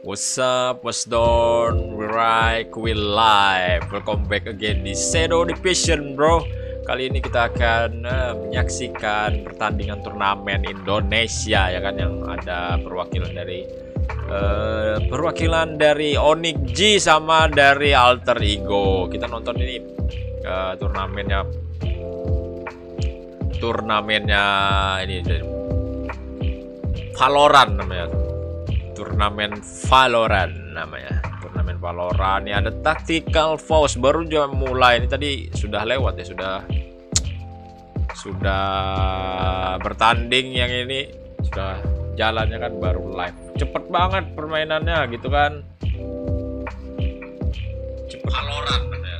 What's up, what's down, we live. Welcome back again di Shadow Division, bro. Kali ini kita akan menyaksikan pertandingan turnamen Indonesia, ya kan, yang ada perwakilan dari Onyx G sama dari Alter Ego. Kita nonton ini turnamennya ini Valorant namanya. Turnamen Valorant. Ini ada tactical force baru juga mulai. Ini tadi sudah lewat ya, sudah bertanding. Yang ini sudah jalannya kan, baru live. Cepet banget permainannya gitu kan. Valorant namanya.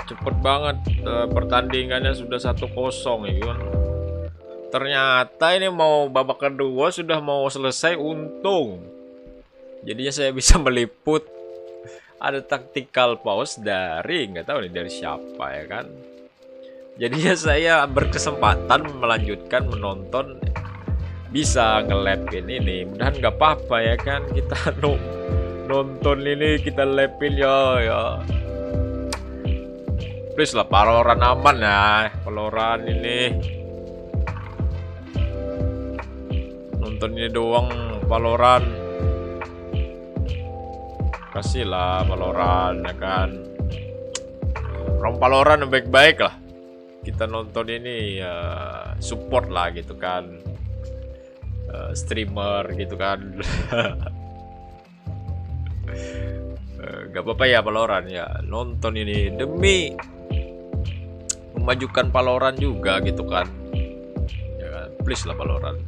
Cepet banget, pertandingannya sudah 1-0 ya kan. Ternyata ini mau babak kedua sudah mau selesai, untung. Jadinya saya bisa meliput. Ada tactical pause dari nggak tahu nih dari siapa, ya kan. Jadinya saya berkesempatan melanjutkan menonton, bisa nge-lapin ini. Mudahan nggak apa-apa ya kan, kita nonton ini kita lapin ya. Please lah, Valorant aman ya. Valorant ini nonton ini doang, Valorant. Kasihlah Valorant, ya kan. Orang Valorant yang baik-baik lah. Kita nonton ini support lah gitu kan. Streamer gitu kan. Gak apa-apa ya Valorant ya. Nonton ini demi memajukan Valorant juga gitu kan. Ya kan? Please lah Valorant.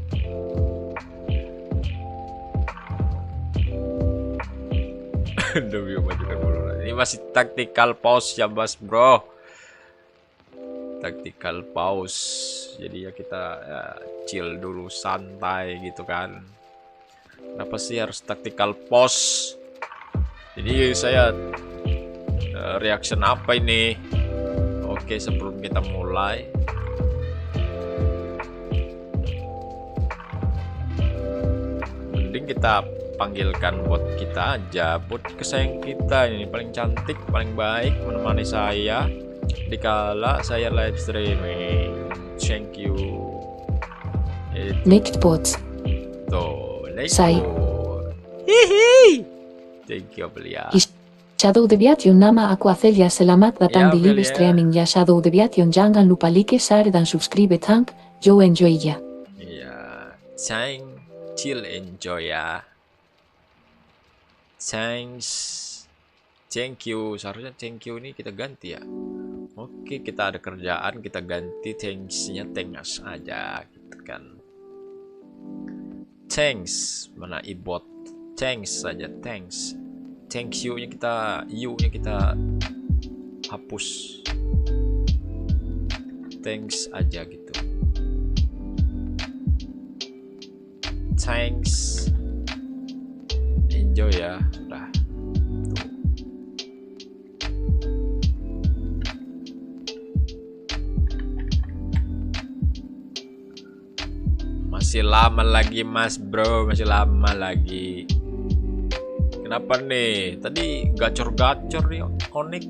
Demi memajukan Valorant. Ini masih tactical pause ya bro. Tactical pause. Jadi ya kita chill dulu, santai gitu kan. Kenapa sih harus tactical pause? Jadi saya reaction apa ini? Oke, sebelum kita mulai, mending kita panggilkan bot kita aja, bot kesayangan kita ini, paling cantik, paling baik, menemani saya dikala saya live streaming. Thank you. Next bot. Tuh, next Saya. bot. Hihi. Thank you, Belia. Shadow deviation nama aku Athelia selamat datang di live Belia. streaming ya Shadow deviation, jangan lupa like, share dan subscribe tank. Yo enjoy ya. Iya, chill enjoy ya. Thank you. Seharusnya thank you ini kita ganti ya. Oke, kita ada kerjaan, kita ganti thanks-nya thanks aja gitu kan. Thanks, mana ibot? Thanks saja, thanks. Thank you-nya kita hapus. Thanks aja gitu. Thanks. Enjoy ya. Udah. Tuh. Masih lama lagi mas bro, masih lama lagi. Kenapa nih? Tadi gacor-gacor nih Onyx.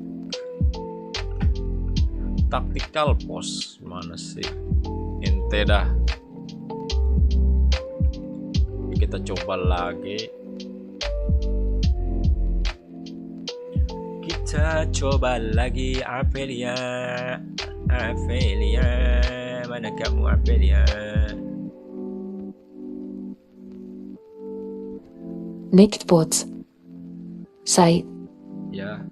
Tactical pause mana sih? Ente dah. Kita coba lagi. Apelia. Mana kamu Apelia? Next bot. Saya. Ya.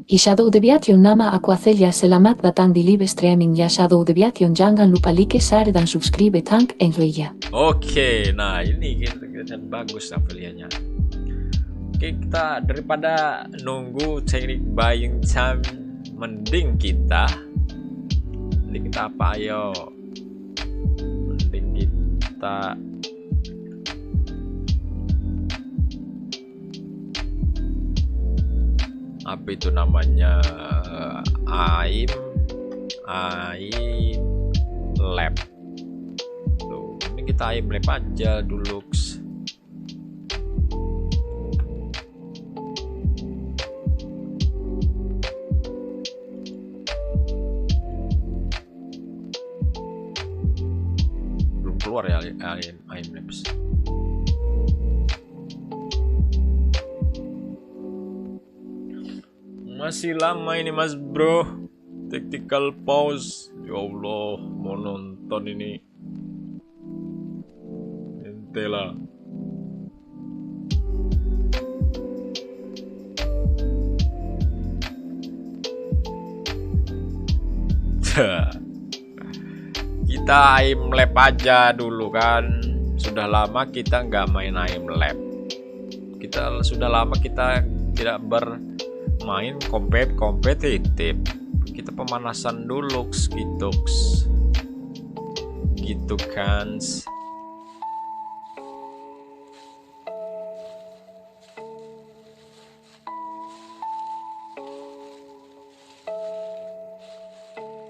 Shadow deviation nama aku Athelia selamat datang di live streaming ya Shadow deviation, jangan lupa like, share dan subscribe tank. Enjoy ya. Oke, nah ini kita bagus Apelianya. Oke, kita daripada nunggu teknik buying time, mending kita apa, ayo. Mending kita apa itu namanya, AIM lab. Tuh, ini kita AIM lab aja dulu. Labs. Masih lama ini mas bro. Tactical pause. Ya Allah, mau nonton ini. Entela. Kita aim lab aja dulu kan. Sudah lama kita nggak main aim lab. Sudah lama kita tidak bermain kompetitif. Kita pemanasan dulu gitu kan.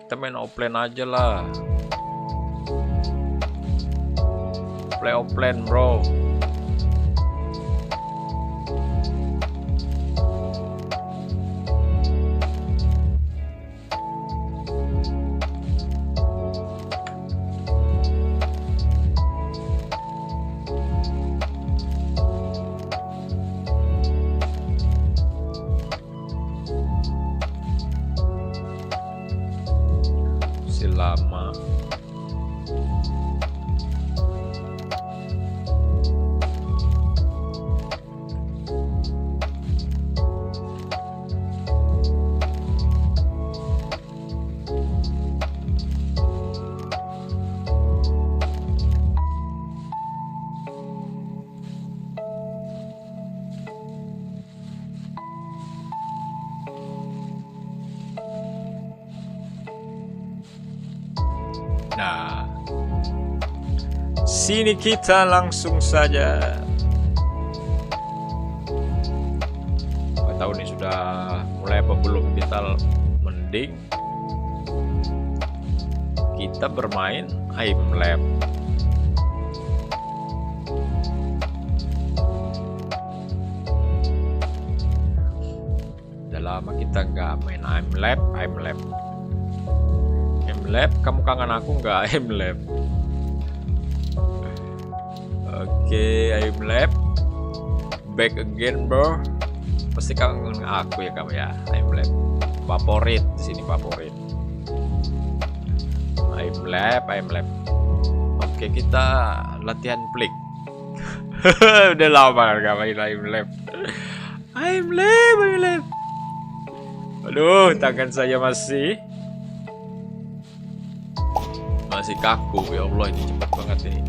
Kita main offline aja lah. Play offline bro. Lama. Nah, sini kita langsung saja. Nggak tahu nih sudah mulai apa belum. Kita mending kita bermain aim lab. Udah lama kita nggak main aim lab. Lab, kamu kangen aku nggak? Aim lab. Oke, aim lab. Back again, bro. Pasti kangen aku ya kamu ya. Aim lab. Favorit di sini favorit. Aim lab. Oke, kita latihan flick. Udah lama nggak main aim lab. Aim lab. Aduh, tangan saya masih kaku. Ya Allah, ini cepat banget ini.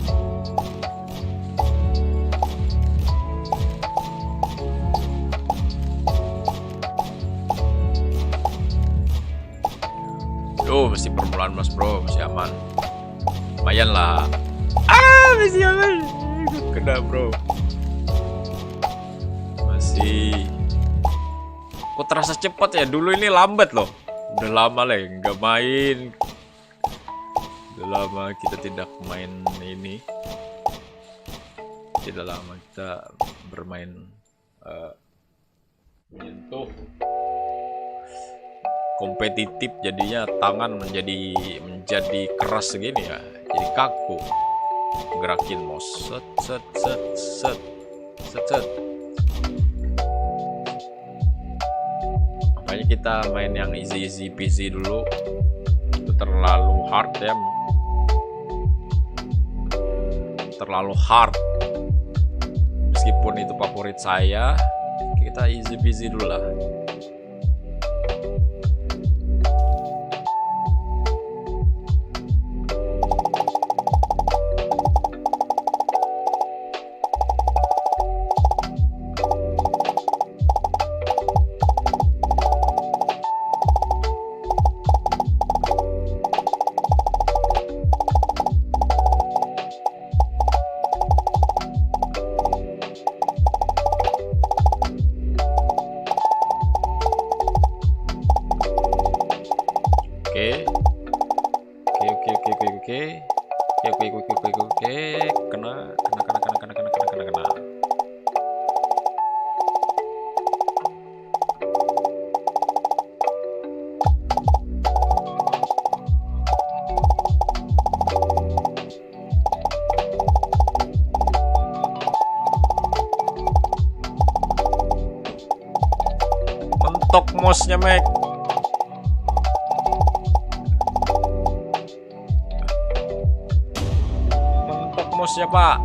Masih permulaan mas bro, masih aman. Lumayan lah. Masih aman. Kena bro. Masih. Kok terasa cepat ya? Dulu ini lambat loh. Udah lama lah nggak main. Lama kita tidak main ini. Tidak lama kita bermain menyentuh kompetitif, jadinya tangan menjadi keras segini ya, jadi kaku. Gerakin mouse set. Makanya kita main yang easy peasy dulu. Itu terlalu hard ya. Terlalu hard. Meskipun itu favorit saya, kita easy peasy dulu lah. mentok mosnya, Mek. Mentok mosnya, Pak.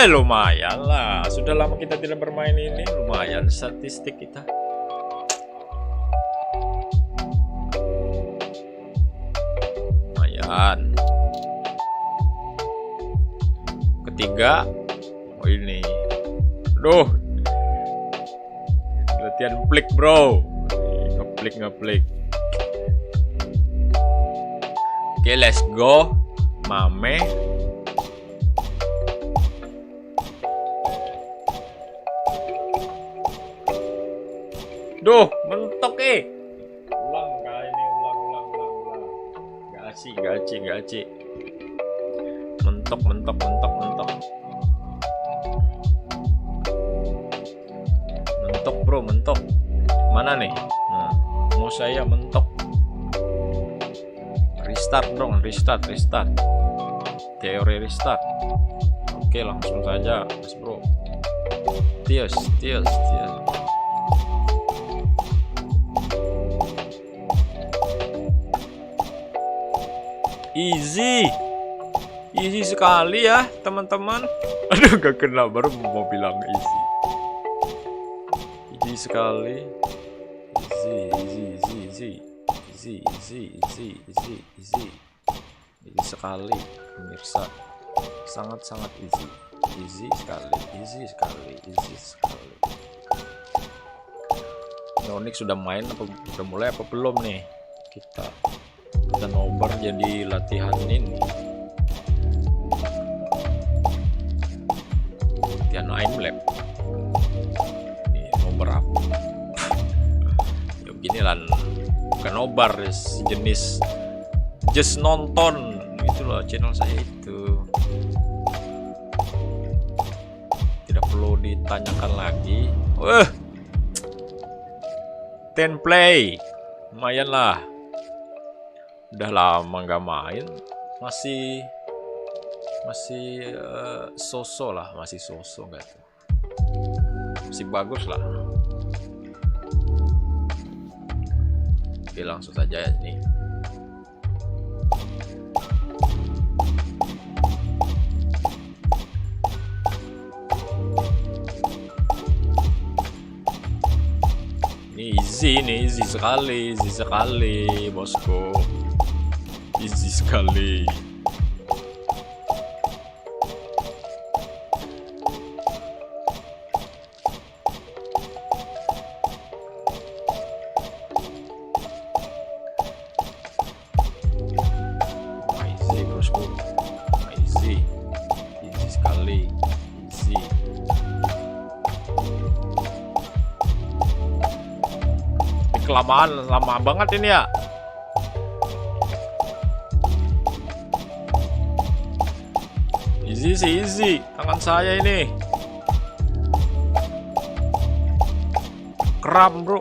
Lumayan lah. Sudah lama kita tidak bermain ini. Lumayan statistik kita. Lumayan. Ketiga. Oh ini. Duh. Latihan flick, bro. Ngeflick. Oke, let's go. Mame. Duh, mentok ulang kali ini, ulang. Gak aci. Mentok. Mentok, bro, mentok. Mana nih? Nah, mau saya mentok. Restart dong, restart. Teori restart. Oke, langsung saja, Mas Bro. Tios. Easy sekali ya, teman-teman. Aduh, gak kena, baru mau bilang easy. Easy sekali. Easy sekali, pemirsa. Sangat easy. Easy sekali. Nonik sudah main apa udah mulai apa belum nih? Kita nobar jadi latihan ini. Latihan aim-lab. Ini nobar apa? Ya begini lah, bukan nobar, jenis just nonton gitu loh channel saya itu. Tidak perlu ditanyakan lagi. 10 play. Lumayan lah. Udah lama nggak main, masih so-so lah, masih so-so nggak tuh, masih bagus lah. Oke, langsung saja ya nih. Ini easy sekali bosku. Easy sekali. Easy bosku. Easy sekali. Easy. Kelamaan, lama banget ini ya. Easy. Tangan saya ini kram, bro.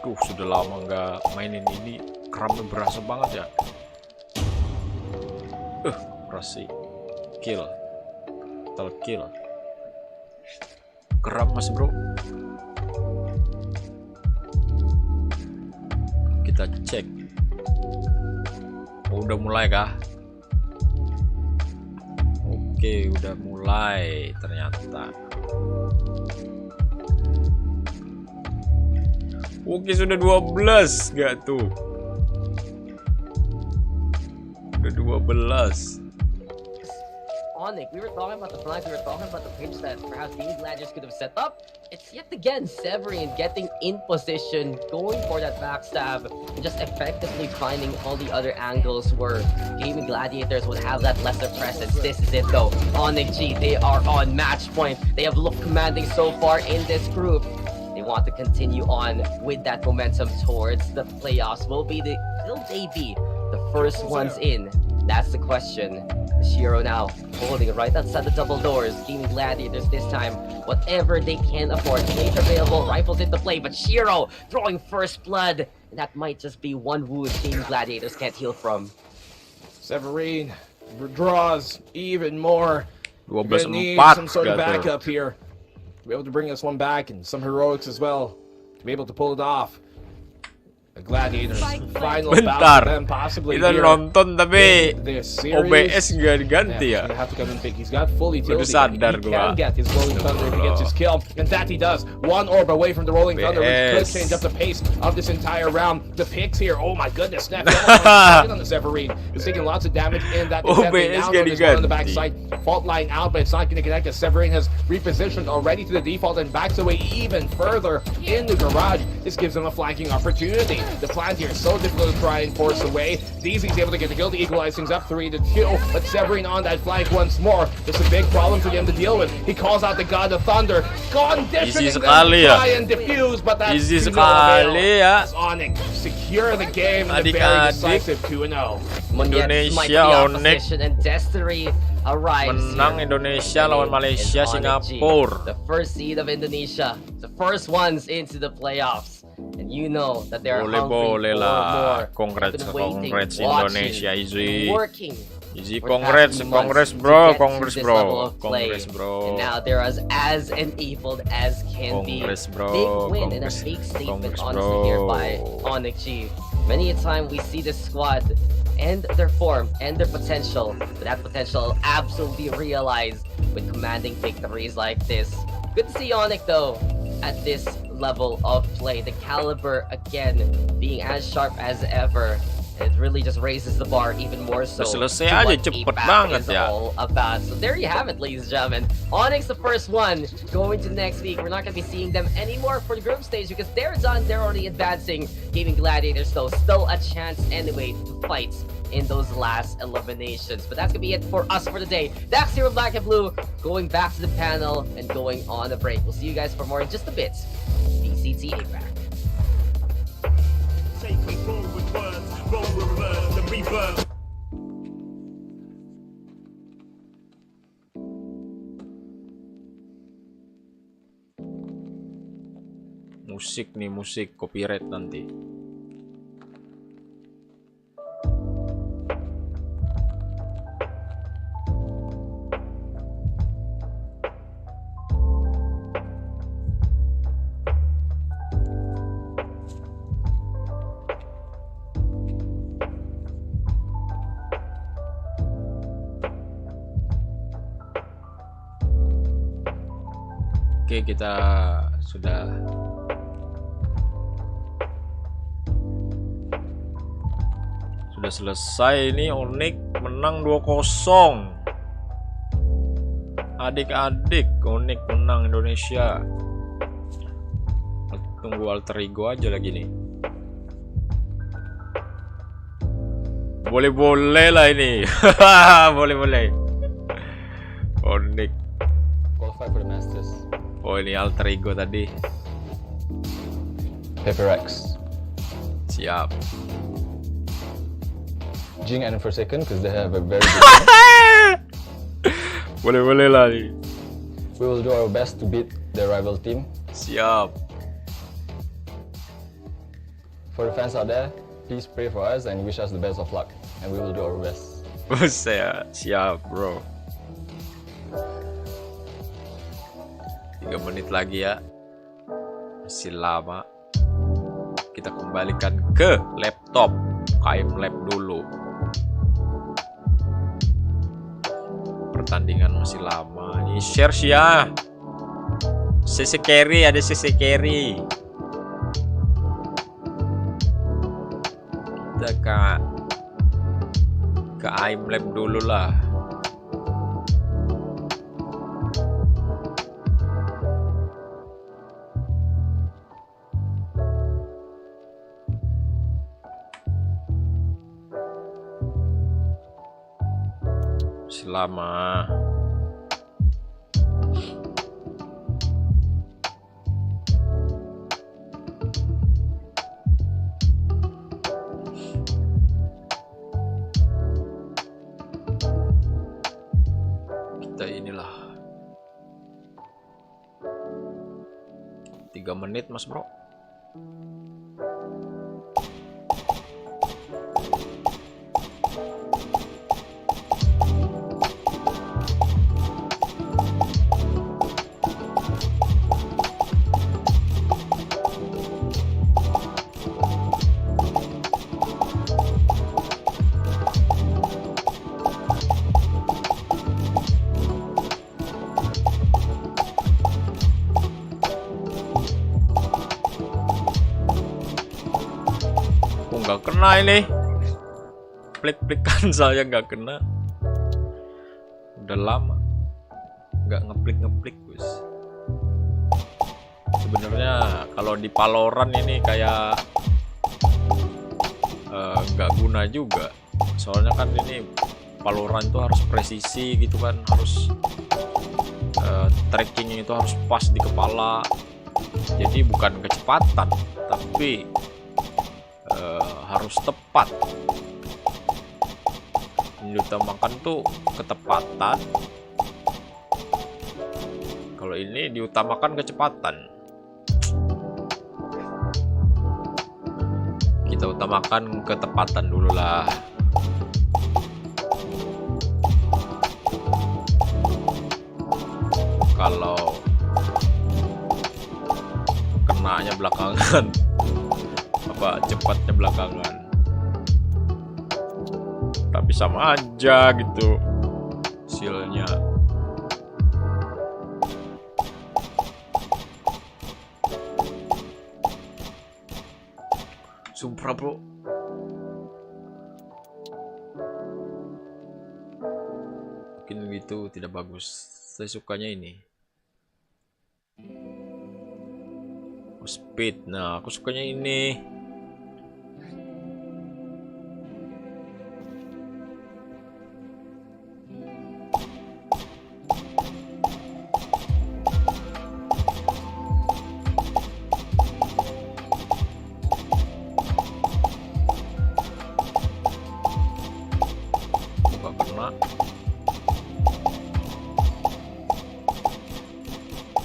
Aduh, sudah lama nggak mainin ini. Kramnya berasa banget ya. Berasa. Kill. Kram, mas bro. Kita cek. Udah mulai kah? Oke, udah mulai ternyata. Oke, sudah 12 gak tuh? Udah 12. Onyx, we were talking about the flank, we were talking about the pitch that perhaps Team Gladiators could have set up. It's yet again Severin getting in position, going for that backstab, and just effectively finding all the other angles where Gaming Gladiators would have that lesser presence. This is it though. Onyx G, they are on match point. They have looked commanding so far in this group. They want to continue on with that momentum towards the playoffs. Will they be the first ones in? That's the question. Shiro now holding right outside the double doors. Gaming Gladiators this time, whatever they can afford. Grenades available, rifles into play, but Shiro drawing first blood. And that might just be one wound Gaming Gladiators can't heal from. Severin draws even more. We're 12 gonna need 4 some sort of gak tuh. backup here to be able to bring us one back, and some heroics as well to be able to pull it off. The Gladiators final Bentar, battle, then possibly kita here nonton tapi in this OBS series. nggak diganti Yeah, ya. you have to come and pick. He's got full Baru utility. sadar He gua. can get his Rolling Thunder if he gets his kill, and that he does. One orb away from the Rolling Thunder, which could OBS. change up the pace of this entire round. The picks here, oh my goodness, snap! On the Severine, he's taking lots of damage in that. OBS Now on this one on the ganti. backside, fault line out, but it's not going to connect. As Severine has repositioned already to the default and backs away even further in the garage. This gives him a flanking opportunity. The plant here is so difficult to try and force away. DZ's able to get the kill to equalize things up 3-2, but Severine on that flank once more. It's a big problem for him to deal with. He calls out the God of Thunder, conditioning them to sekali ya. try and defuse, but that's Easy to no avail. sekali ya. As Onyx secure the game in the very Adik-adik. decisive 2-0. Indonesia, Onyx opposition and Destiny arrives menang here. Indonesia lawan Malaysia, And Onyx G, Singapura. the first seed of Indonesia, the first ones into the playoffs. And you know that they're hungry Boleh for lah. more. Congrats, They've been waiting, congrats watching, Indonesia, easy. working. Easy, for the congrats, past few congrats months bro, to get congrats to this level bro, of play. congrats bro. And now they're as enabled as can Congrats, be. bro. Big win and a Congrats. big statement, Congrats, honestly, here bro. by Onyx G. Many a time we see this squad and their form and their potential, but that potential absolutely realized with commanding victories like this. Good to see Onyx though at this level of play. The caliber again being as sharp as ever. It really just raises the bar even more so. Udah selesai to aja, what cepet APAC banget is ya. all about. So there you have it, ladies and gentlemen. Onyx, the first one, going to next week. We're not going to be seeing them anymore for the group stage because they're done. They're already advancing. Giving Gladiators, though, still a chance anyway to fight in those last eliminations. But that's going to be it for us for today. That's Hero Black and Blue going back to the panel and going on a break. We'll see you guys for more in just a bit. VCT APAC. Take control with words, roll reverse and reverse. Musik nih, musik copyright nanti. Oke, kita sudah selesai ini. Onyx menang 2-0. Adik-adik, Onyx menang Indonesia. Tunggu alter ego aja lagi nih. Boleh-boleh lah ini. Boleh-boleh. Onyx. Qualify for the Masters. Oh, ini alter ego tadi. Paper X. Siap. Jing and Forsaken because they have a very good team. Boleh-boleh lah nih. We will do our best to beat the rival team. Siap. For the fans out there, please pray for us and wish us the best of luck. And we will do our best. Saya siap, bro. 3 menit lagi ya. Masih lama. Kita kembalikan ke laptop. KM Lab dulu. Pertandingan masih lama. Ini share sih ya. CC carry, ada CC carry. Kita ke IM Lab dulu lah. Selama kita inilah 3 menit mas bro. nggak kena ini. Plik-plikan saya nggak kena. Udah lama nggak ngeplik Gus. Sebenarnya kalau di Valorant ini kayak nggak guna juga. Soalnya kan ini Valorant itu harus presisi gitu kan, harus trackingnya itu harus pas di kepala. Jadi bukan kecepatan, tapi harus tepat. Yang diutamakan tuh ketepatan. Kalau ini diutamakan kecepatan. Kita utamakan ketepatan dulu lah. Kalau kenanya belakangan, apa cepatnya belakangan, tapi sama aja gitu hasilnya. Supra bro, mungkin gitu tidak bagus. Saya sukanya ini speed. Nah, aku sukanya ini. Gak kena.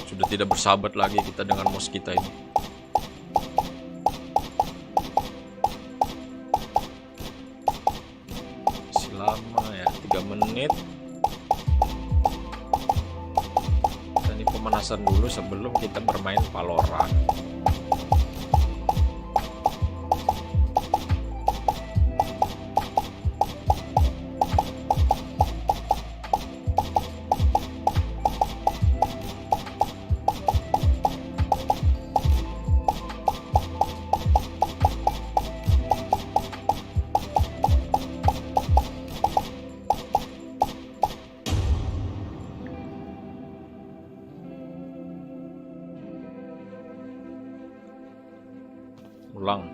Sudah tidak bersahabat lagi kita dengan mouse kita ini. Lama ya, 3 menit. Dan ini pemanasan dulu sebelum kita bermain Valorant. Ulang.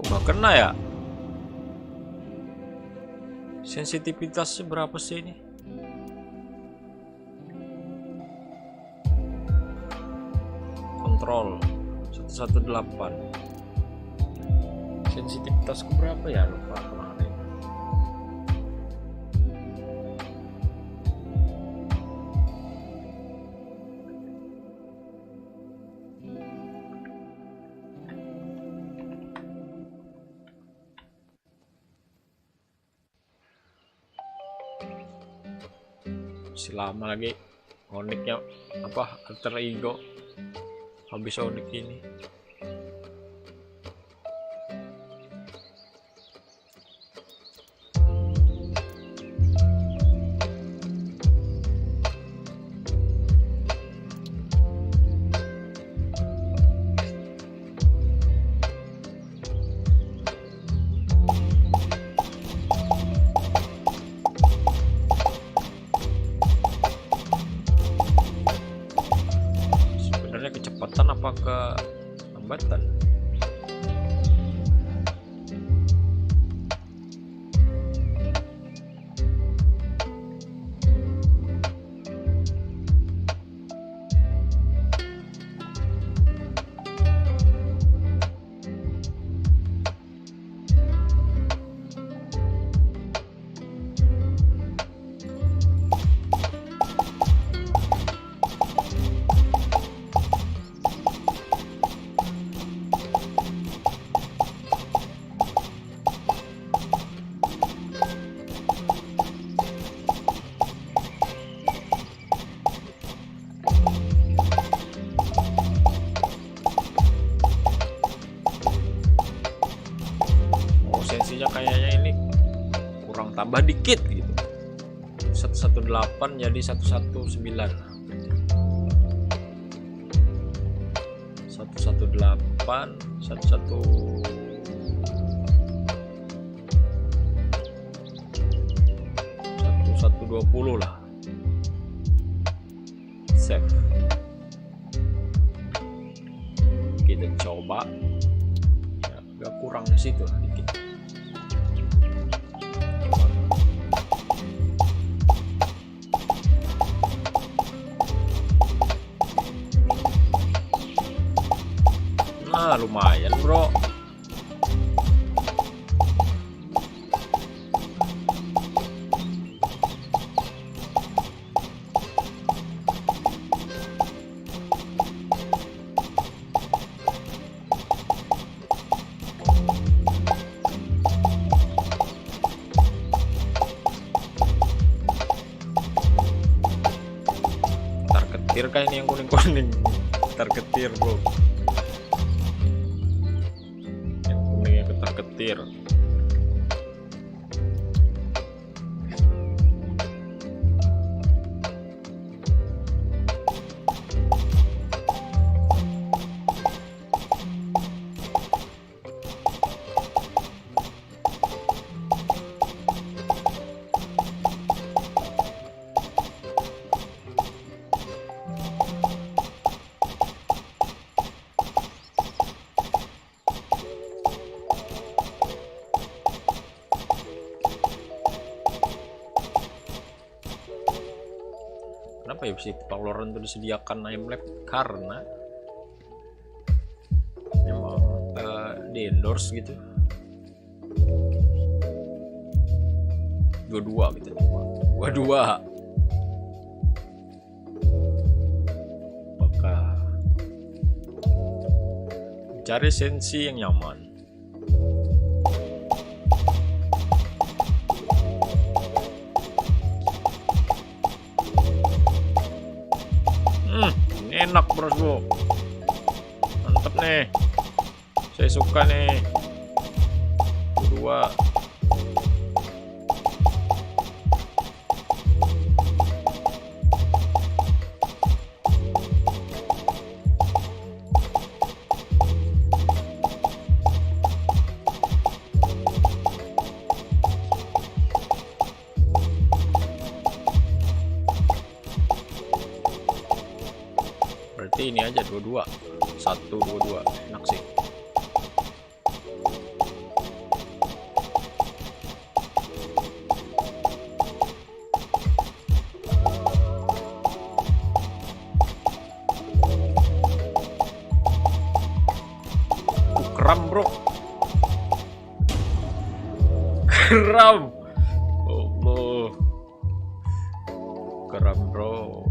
Nggak kena ya. Sensitivitasnya berapa sih ini? Kontrol 118. Sensitivitasku berapa ya, lupa kemarin. Masih lama lagi Onyxnya, apa, alter ego habis Onyx ini. Kecepatan apa ke hambatan? nambah dikit gitu. 118 jadi 119. 118 1120 lah. Save. Kita coba. Ya, agak kurang di situ lah dikit. Nah, lumayan, bro. Targetir kah ini yang kuning-kuning? Targetir, bro. Yang kuningnya ketar-ketir. Kenapa ya VCT Valorant itu disediakan aim lab? Karena memang di endorse gitu. 22 gitu cuma 22. Maka cari sensi yang nyaman. Enak bro, mantep nih, saya suka nih. Kedua berarti ini aja 22 122 enak sih. Kram bro, kram. Allah, kram bro.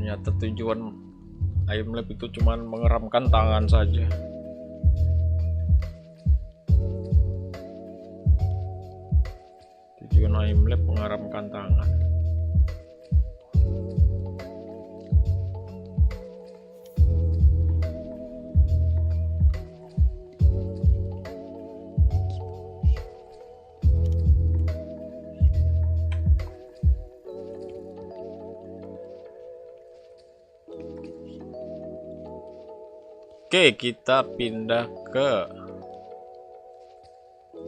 Ternyata tujuan aim lab itu cuman mengeramkan tangan saja. Tujuan aim lab mengeramkan tangan. Oke, kita pindah ke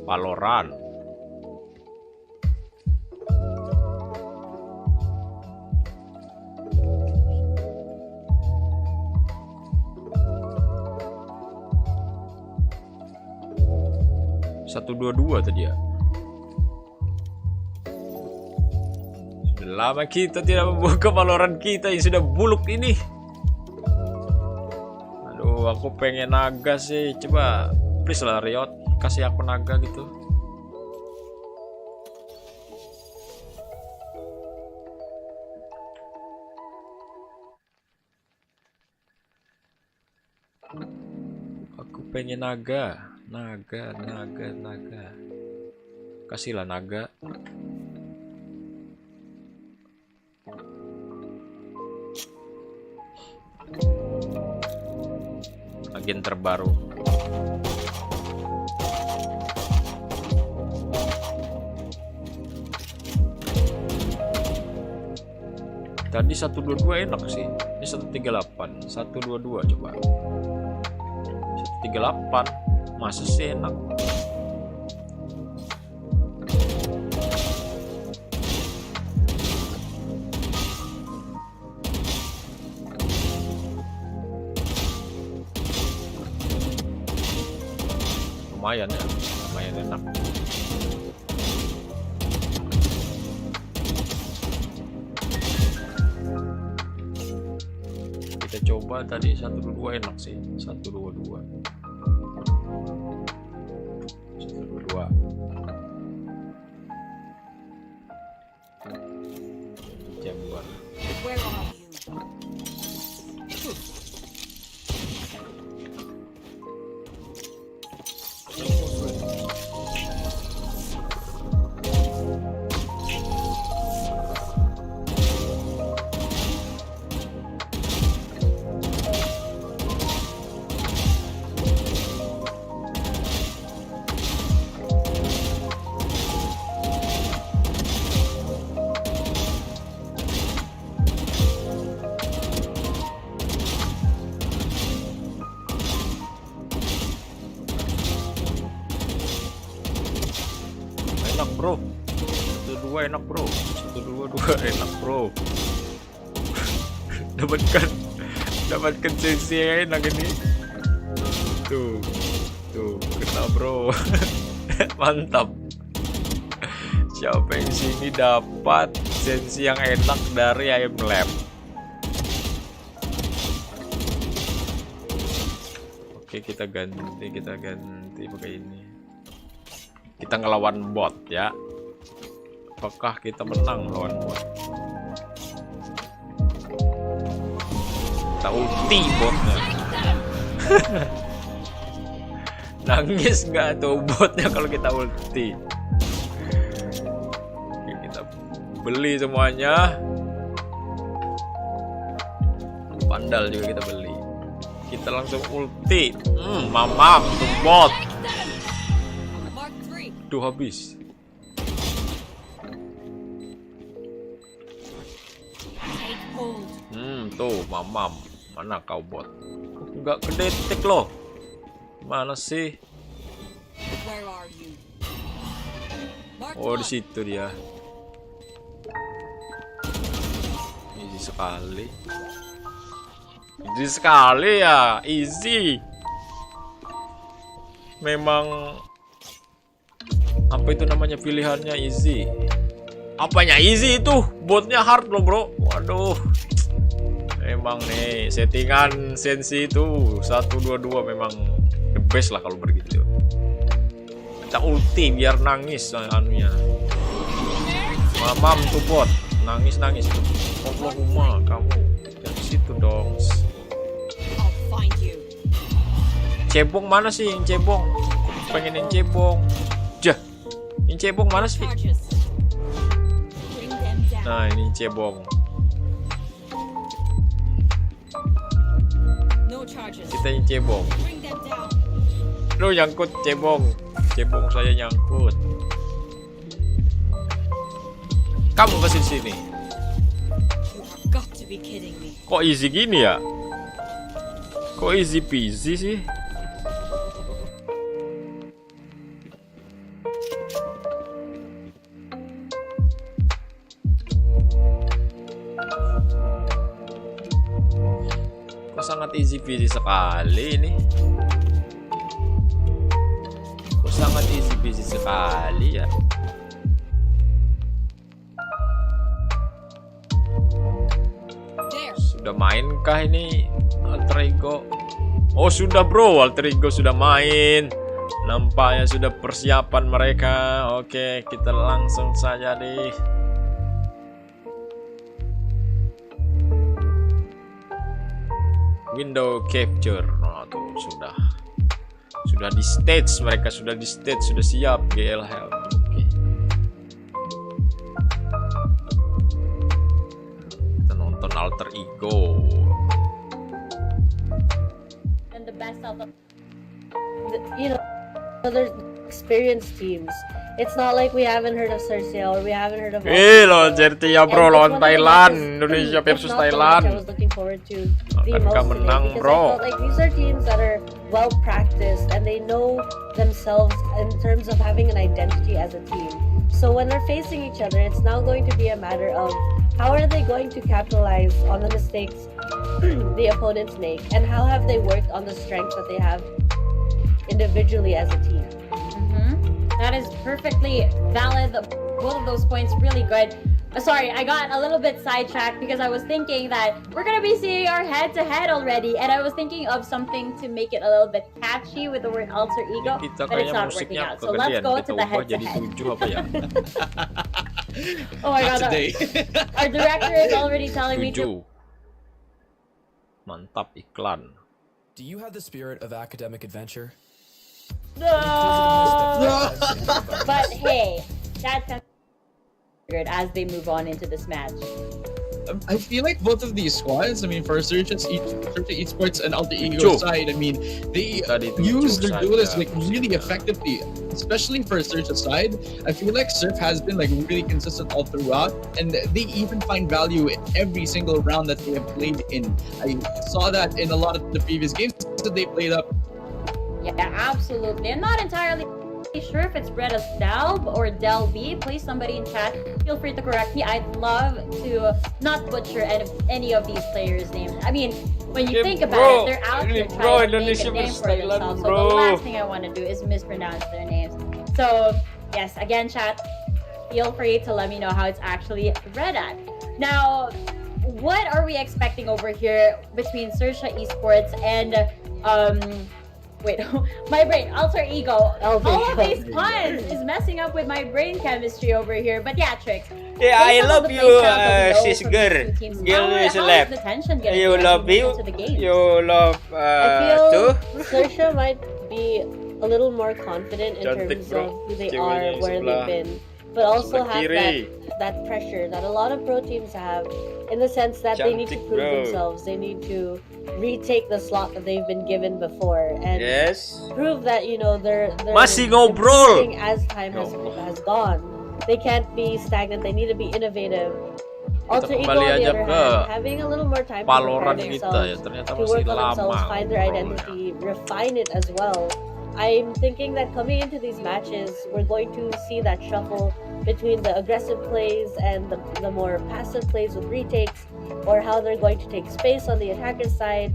Valorant. Satu dua dua tadi ya. Sudah lama kita tidak membuka Valorant kita yang sudah buluk ini. Aku pengen naga sih, coba please lah Riot kasih aku naga gitu. Aku pengen naga, kasihlah naga. agen terbaru. Tadi 122 enak sih. Ini 138, 122 coba. 138 masa sih enak. Lumayan ya, lumayan enak. Kita coba tadi 122 enak sih, 122. 122. Chamber. Where are you? Enak bro, 122 enak bro, 122 enak bro. dapatkan sesi yang enak ini. Tuh kena bro. Mantap. Siapa yang sini dapat sensi yang enak dari ayam lab? Oke, kita ganti pakai ini. Kita ngelawan bot ya. Apakah kita menang lawan bot? Kita ulti botnya. Nangis nggak tuh botnya kalau kita ulti? Oke, kita beli semuanya. Pandal juga kita beli. Kita langsung ulti. Mamam tuh bot. Duh habis. Tuh mamam. Mana kau bot? Enggak kedetek loh. Mana sih? Oh di situ dia. Easy sekali. Easy sekali ya. Easy. Memang apa itu namanya pilihannya easy. Apanya easy itu? Botnya hard loh bro. Waduh. Memang nih settingan sensi itu 122 memang the best lah kalau begitu. Kita ulti biar nangis anunya. Mamam tuh bot. Nangis. Oklahoma kamu. Dari situ dong. Cebong mana sih yang cebong? Pengen yang cebong. Jah. Ini cebong mana sih? Nah ini cebong. Kita yang cebong. Lu nyangkut cebong. Cebong saya nyangkut. Kamu kasih sini. Kok easy gini ya? Kok easy peasy sih? Sangat easy peasy sekali ini. Sangat easy peasy sekali ya. Sudah mainkah ini alter ego? Oh sudah bro, alter ego sudah main. Nampaknya sudah persiapan mereka. Oke, kita langsung saja nih. Window capture. Nah, tuh sudah di stage, mereka sudah di stage, sudah siap GL help. Oke. Kita nonton alter ego. the best of them. You know, they're experienced teams. It's not like we haven't heard of Cersei or we haven't heard of. Lawan Jerti ya bro, lawan Thailand, Indonesia versus Thailand. I was looking forward to the Akan most ka menang, today, because bro. I felt like these are teams that are well practiced and they know themselves in terms of having an identity as a team. So when they're facing each other, it's now going to be a matter of how are they going to capitalize on the mistakes the opponents make, and how have they worked on the strengths that they have individually as a team. That is perfectly valid. Both of those points really good. Sorry, I got a little bit sidetracked because I was thinking that we're gonna be seeing our head-to-head already, and I was thinking of something to make it a little bit catchy with the word alter ego, Kita but it's kayaknya not working musiknya out. So let's kegedean, go kita to the ubah jadi head-to-head. 7 apa ya? Oh my god, our director is already telling me 7. to. Mantap iklan. Do you have the spirit of academic adventure? No! But hey, that's good as they move on into this match. I feel like both of these squads, I mean, for Surge Esports and Alter Ego True. side, I mean, they Tadi itu use Joe their duelists saja like really musiknya. effectively, especially for Surge side. I feel like Surf has been like really consistent all throughout, and they even find value in every single round that they have played in. I saw that in a lot of the previous games that they played up. Yeah, absolutely. I'm not entirely sure if it's Brett as Delb or Del B. Please, somebody in chat, feel free to correct me. I'd love to not butcher any of these players' names. I mean, when you Yeah, think bro. about it, they're out here Bro, trying to make Indonesia a name versus for Thailand, themselves. So bro. the last thing I want to do is mispronounce their names. So, yes, again, chat, feel free to let me know how it's actually read at. Now, what are we expecting over here between Sersha Esports and wait, my brain, Alter Ego. All of these puns is messing up with my brain chemistry over here. But yeah, Trix. Yeah, I based on love the you, play style that we know sis from girl. these two teams, Girl how is is left. the tension getting You love moving you. into the game? You love I feel too. Saoirse might be a little more confident in Cantik, terms bro. of who they Ceweknya are, yang where sebelah- they've been, but also sebelah have kiri. that pressure that a lot of pro teams have, in the sense that they need to Cantik, prove bro. themselves. They need to retake the slot that they've been given before and Yes. prove that they're Masih ngobrol. improving as time Ya has Allah. has gone. They can't be stagnant. They need to be innovative. Alter Ego, kembali on the aja other ke hand, having a little more time to Valorant prepare kita themselves, ya, ternyata to masih work on lama themselves, find their ngobrolnya. identity, refine it as well. I'm thinking that coming into these matches, we're going to see that shuffle between the aggressive plays and the more passive plays with retakes, or how they're going to take space on the attacker side.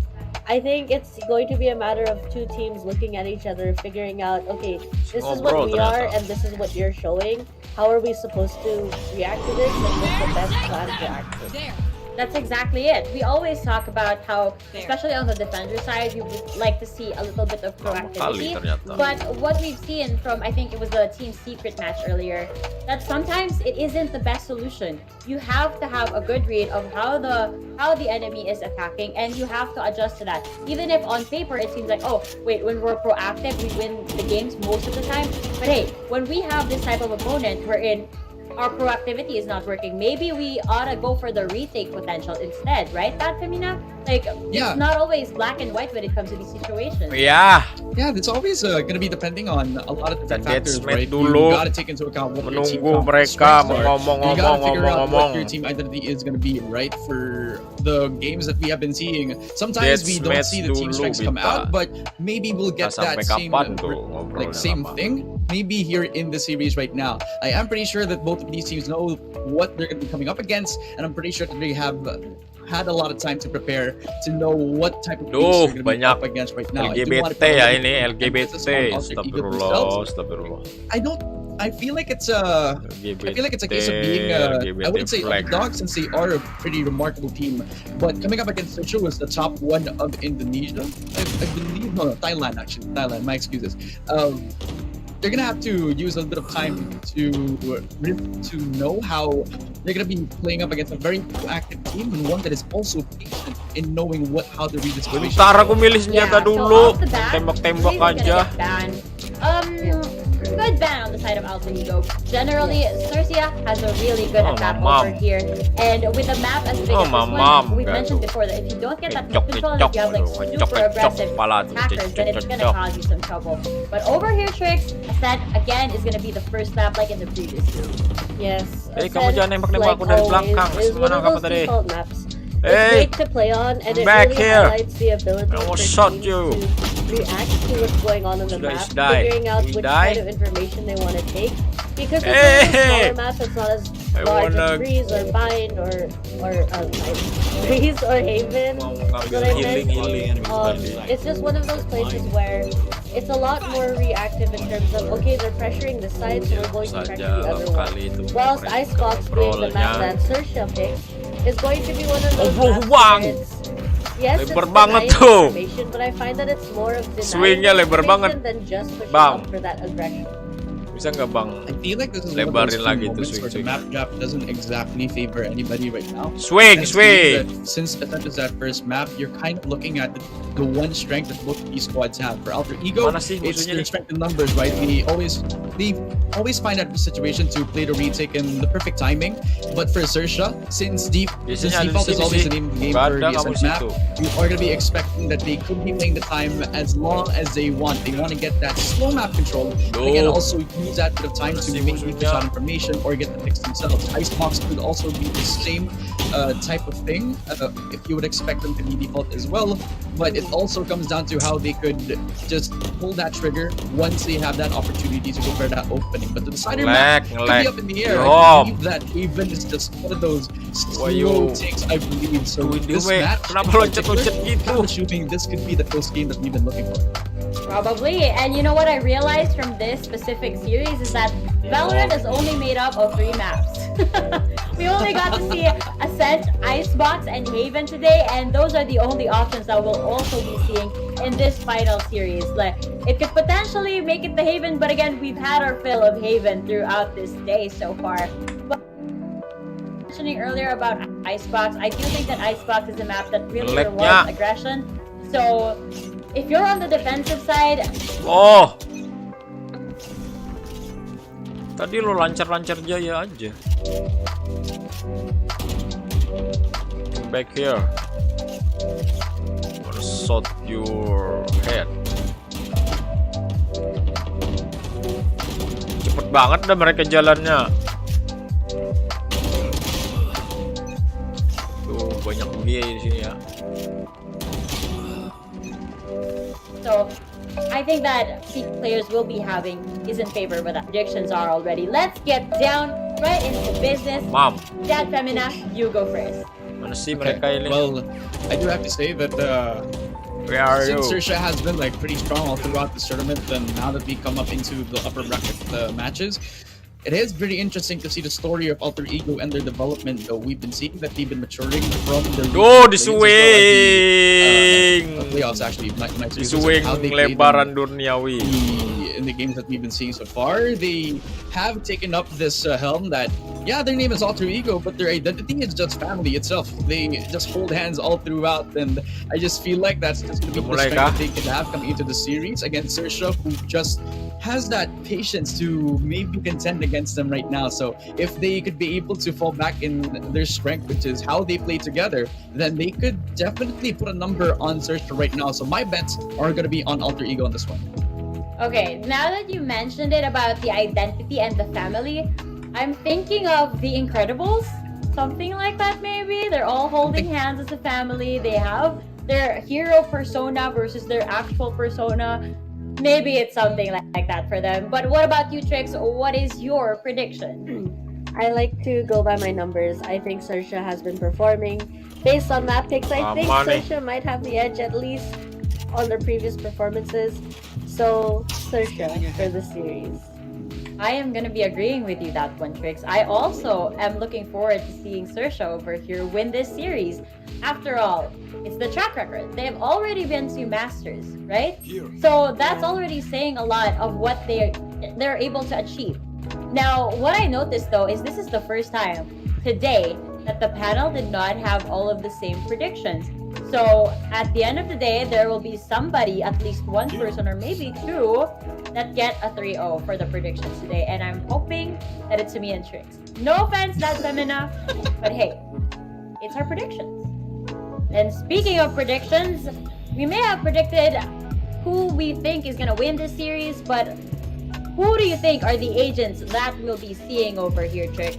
I think it's going to be a matter of two teams looking at each other, figuring out, okay, this is what Ngobrol we are ternyata. and this is what you're showing. How are we supposed to react to this, and what's the best plan for action? That's exactly it. We always talk about how, especially on the defender side, we would like to see a little bit of proactivity. ternyata. But what we've seen from, I think it was the Team Secret match earlier, that sometimes it isn't the best solution. You have to have a good read of how the enemy is attacking, and you have to adjust to that. Even if on paper it seems like, oh, wait, when we're proactive, we win the games most of the time. But hey, when we have this type of opponent, we're in. Our proactivity is not working. Maybe we ought to go for the retake potential instead, right, Pat Femina? Like, Yeah. it's not always black and white when it comes to these situations. Ya, Yeah, it's always gonna be depending on a lot of different Dan factors, Deadsmith right? dulu. You gotta take into account what your team menunggu mereka strengths are. ngomong-ngomong, You gotta figure out ngomong-ngomong. what your team identity is gonna be, right? For the games that we have been seeing, sometimes we don't Deadsmith see the team dulu strengths come kita. out, but maybe we'll get Sampai that same kapan tuh ngobrolnya same lama? thing. Maybe here in the series right now. I am pretty sure that both of these teams know what they're going to be coming up against, and I'm pretty sure that they have had a lot of time to prepare to know what type of Duh, teams they're going to be banyak up against right now. I do wanna LGBT put a ya little ini, emphasis LGBT. on Alter Ego themselves. Astagfirullah. I feel like it's a case of being I wouldn't say flag. underdog, since they are a pretty remarkable team, but coming up against Socho was the top one of Indonesia, I believe. No, Thailand, actually. Thailand, my excuses. They're gonna have to use a little bit of time to know how they're gonna be playing up against a very proactive team, and one that is also patient in knowing how to read the situation. Bentar aku milih senjata So dulu. off the bat, Tembak-tembak Blaze is gonna aja. get banned. good ban on the side of Alter Ego. Generally, Cercia has a really good attack over here, and with a map as big as this one, we've mentioned before that if you don't get that map control, and if you have like super aggressive attackers, then it's gonna cause you some trouble. But over here, Trix, Ascent again is gonna be the first map like in the previous two. Yes. kamu jangan nembak-nembak aku dari belakang. Mana kamu tadi? It's great to play on, and it back really here. highlights the ability I will for shot teams you. to react to what's going on in the map, die. figuring out We which die. kind of information they want to take. Because it's a smaller map, it's not as large as Breeze or Bind or Breeze or Haven. That I meant. It's just one of those places where it's a lot more reactive in terms of, okay, they're pressuring this side, so we're going to pressure the other one. Whilst Icebox being the map that Cercia picks is going to be one of those maps where it's, yes, it's denying information, but I find that it's more of denying information than just pushing up for that aggression. Bisa nggak bang? I feel like this is Lebarin lagi tuh where the map gap doesn't exactly favor anybody right now. Swing. Since Ascent is that first map, you're kind of looking at the one strength that both these squads have. For Alter Ego, it's their strength in numbers, right? They always find that situation to play the retake in the perfect timing. But for Cercia, since default is always the name of the game for the Ascent map, you are going to be expecting that they could be playing the time as long as they want. They want to get that slow map control. They can also use that bit of time to maybe push out information or get the picks themselves. Icebox could also be the same type of thing if you would expect them to be default as well. But it also comes down to how they could just pull that trigger once they have that opportunity to go for that opening. But the decider map could be up in the air. I believe that Haven is just one of those slow takes, I believe. So this match, I'm assuming this could be the close game that we've been looking for. Probably, and you know what I realized from this specific series is that Valorant is only made up of 3 maps. We only got to see Ascent, Icebox, and Haven today, and those are the only options that we'll also be seeing in this final series. Like, it could potentially make it the Haven, but again, we've had our fill of Haven throughout this day so far. But mentioning earlier about Icebox, I do think that Icebox is a map that really rewards aggression. So if you're on the defensive side, tadi lo lancar-lancar jaya aja. Back here. Gonna shot your head. Cepet banget dah mereka jalannya. Tuh banyak dia di sini ya. So I think that peak players will be having is in favor, but the predictions are already. Let's get down right into business. Mom. Dad Femina, you go first. Mana sih mereka ini? Well, I do have to say that where are you? since Cercia has been like pretty strong all throughout this tournament, and now that we come up into the upper bracket matches, it is pretty interesting to see the story of Alter Ego and their development. Though we've been seeing that they've been maturing from the playoffs. Actually, Di swing lebaran duniawi. In the games that we've been seeing so far, they have taken up this helm that, yeah, their name is Alter Ego, but their identity is just family itself. They just hold hands all throughout, and I just feel like that's just going to be the strength that they can have coming into the series against Cercia, who just has that patience to maybe contend against them right now. So if they could be able to fall back in their strength, which is how they play together, then they could definitely put a number on Cercia right now. So my bets are going to be on Alter Ego on this one. Okay, now that you mentioned it about the identity and the family, I'm thinking of The Incredibles, something like that maybe. They're all holding hands as a family. They have their hero persona versus their actual persona. Maybe it's something like that for them. But what about you, Trix? What is your prediction? I like to go by my numbers. I think Cercia has been performing. Based on map picks, I think Cercia might have the edge at least on their previous performances. So, Cercia for the series. I am going to be agreeing with you that one, Trix. I also am looking forward to seeing Cercia over here win this series. After all, it's the track record. They've already been to Masters, right? So that's already saying a lot of what they're able to achieve. Now, what I noticed though is this is the first time today that the panel did not have all of the same predictions. So at the end of the day, there will be somebody, at least one person or maybe two, that get a 3-0 for the predictions today. And I'm hoping that it's me and Trix. No offense, that's Femina, but hey, it's our predictions. And speaking of predictions, we may have predicted who we think is gonna win this series, but who do you think are the agents that we'll be seeing over here, Trix?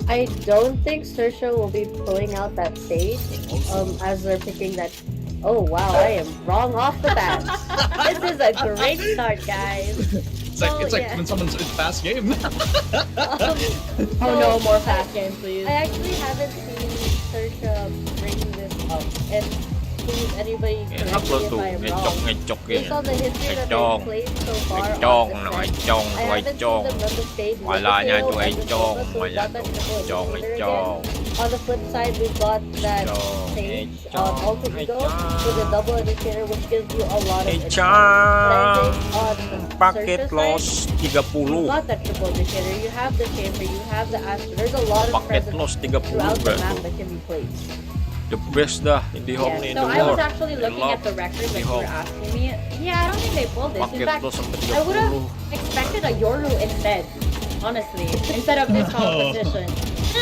I don't think Sersha will be pulling out that stage as they're picking that. Oh wow, I am wrong off the bat. This is a great start, guys. It's like when someone's it's fast game. Oh no, more fast game, please. I actually haven't seen Sersha bring this up, and please anybody correct me if I am wrong. Based on the history that they've played so far on the set, I haven't seen them run the stage with the tail and the Sova, so we've got that triple initiator again. On the flip side, we've got that stage Alter Ego with a double initiator, which gives you a lot of advantage. But I think on Sersha's side, you got that triple initiator, you have the chamber, you have the Astro. There's a lot of presence throughout the map that can be played. The best dah Indie Home Yeah, in so the I was world. actually looking at the records that you were asking me. Yeah, I don't think they pulled this. In Paket fact, lo sampai I would have 30. expected a Yoru instead, honestly, instead of this competition.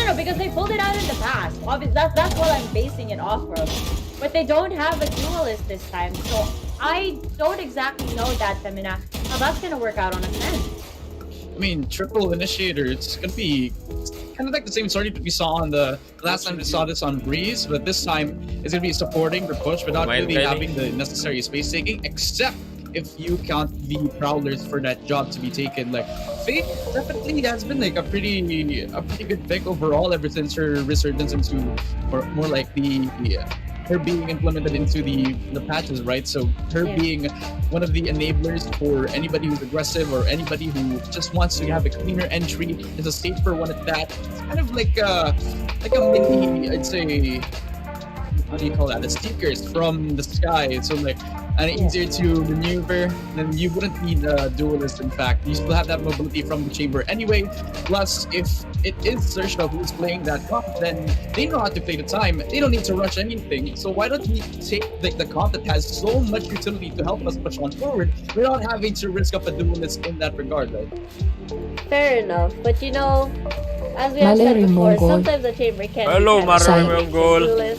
No, because they pulled it out in the past. Obviously, that's what I'm basing it off of. But they don't have a duelist this time, so I don't exactly know that, Femina, how that's gonna work out on a sense. I mean, triple initiator. It's gonna be kind of like the same story that we saw on the last time we saw this on Breeze, but this time it's gonna be supporting the push without really having the necessary space taking, except if you count the prowlers for that job to be taken. Like Faith definitely has been like a pretty good pick overall ever since her resurgence into, or more like her being implemented into the patches, right? So her being one of the enablers for anybody who's aggressive or anybody who just wants to have a cleaner entry is a stage for one at that. It's kind of like a mini, I'd say, how do you call that? The stickers from the sky. So like easier to maneuver, then you wouldn't need a duelist. In fact, you still have that mobility from the chamber anyway. Plus, if it is Sersha who's playing that comp, then they know how to play the time. They don't need to rush anything. So why don't we take the comp that has so much utility to help us push on forward without having to risk up a duelist in that regard, right? Fair enough, but you know, as we have said before, sometimes the chamber can Halo, Mario Monggol.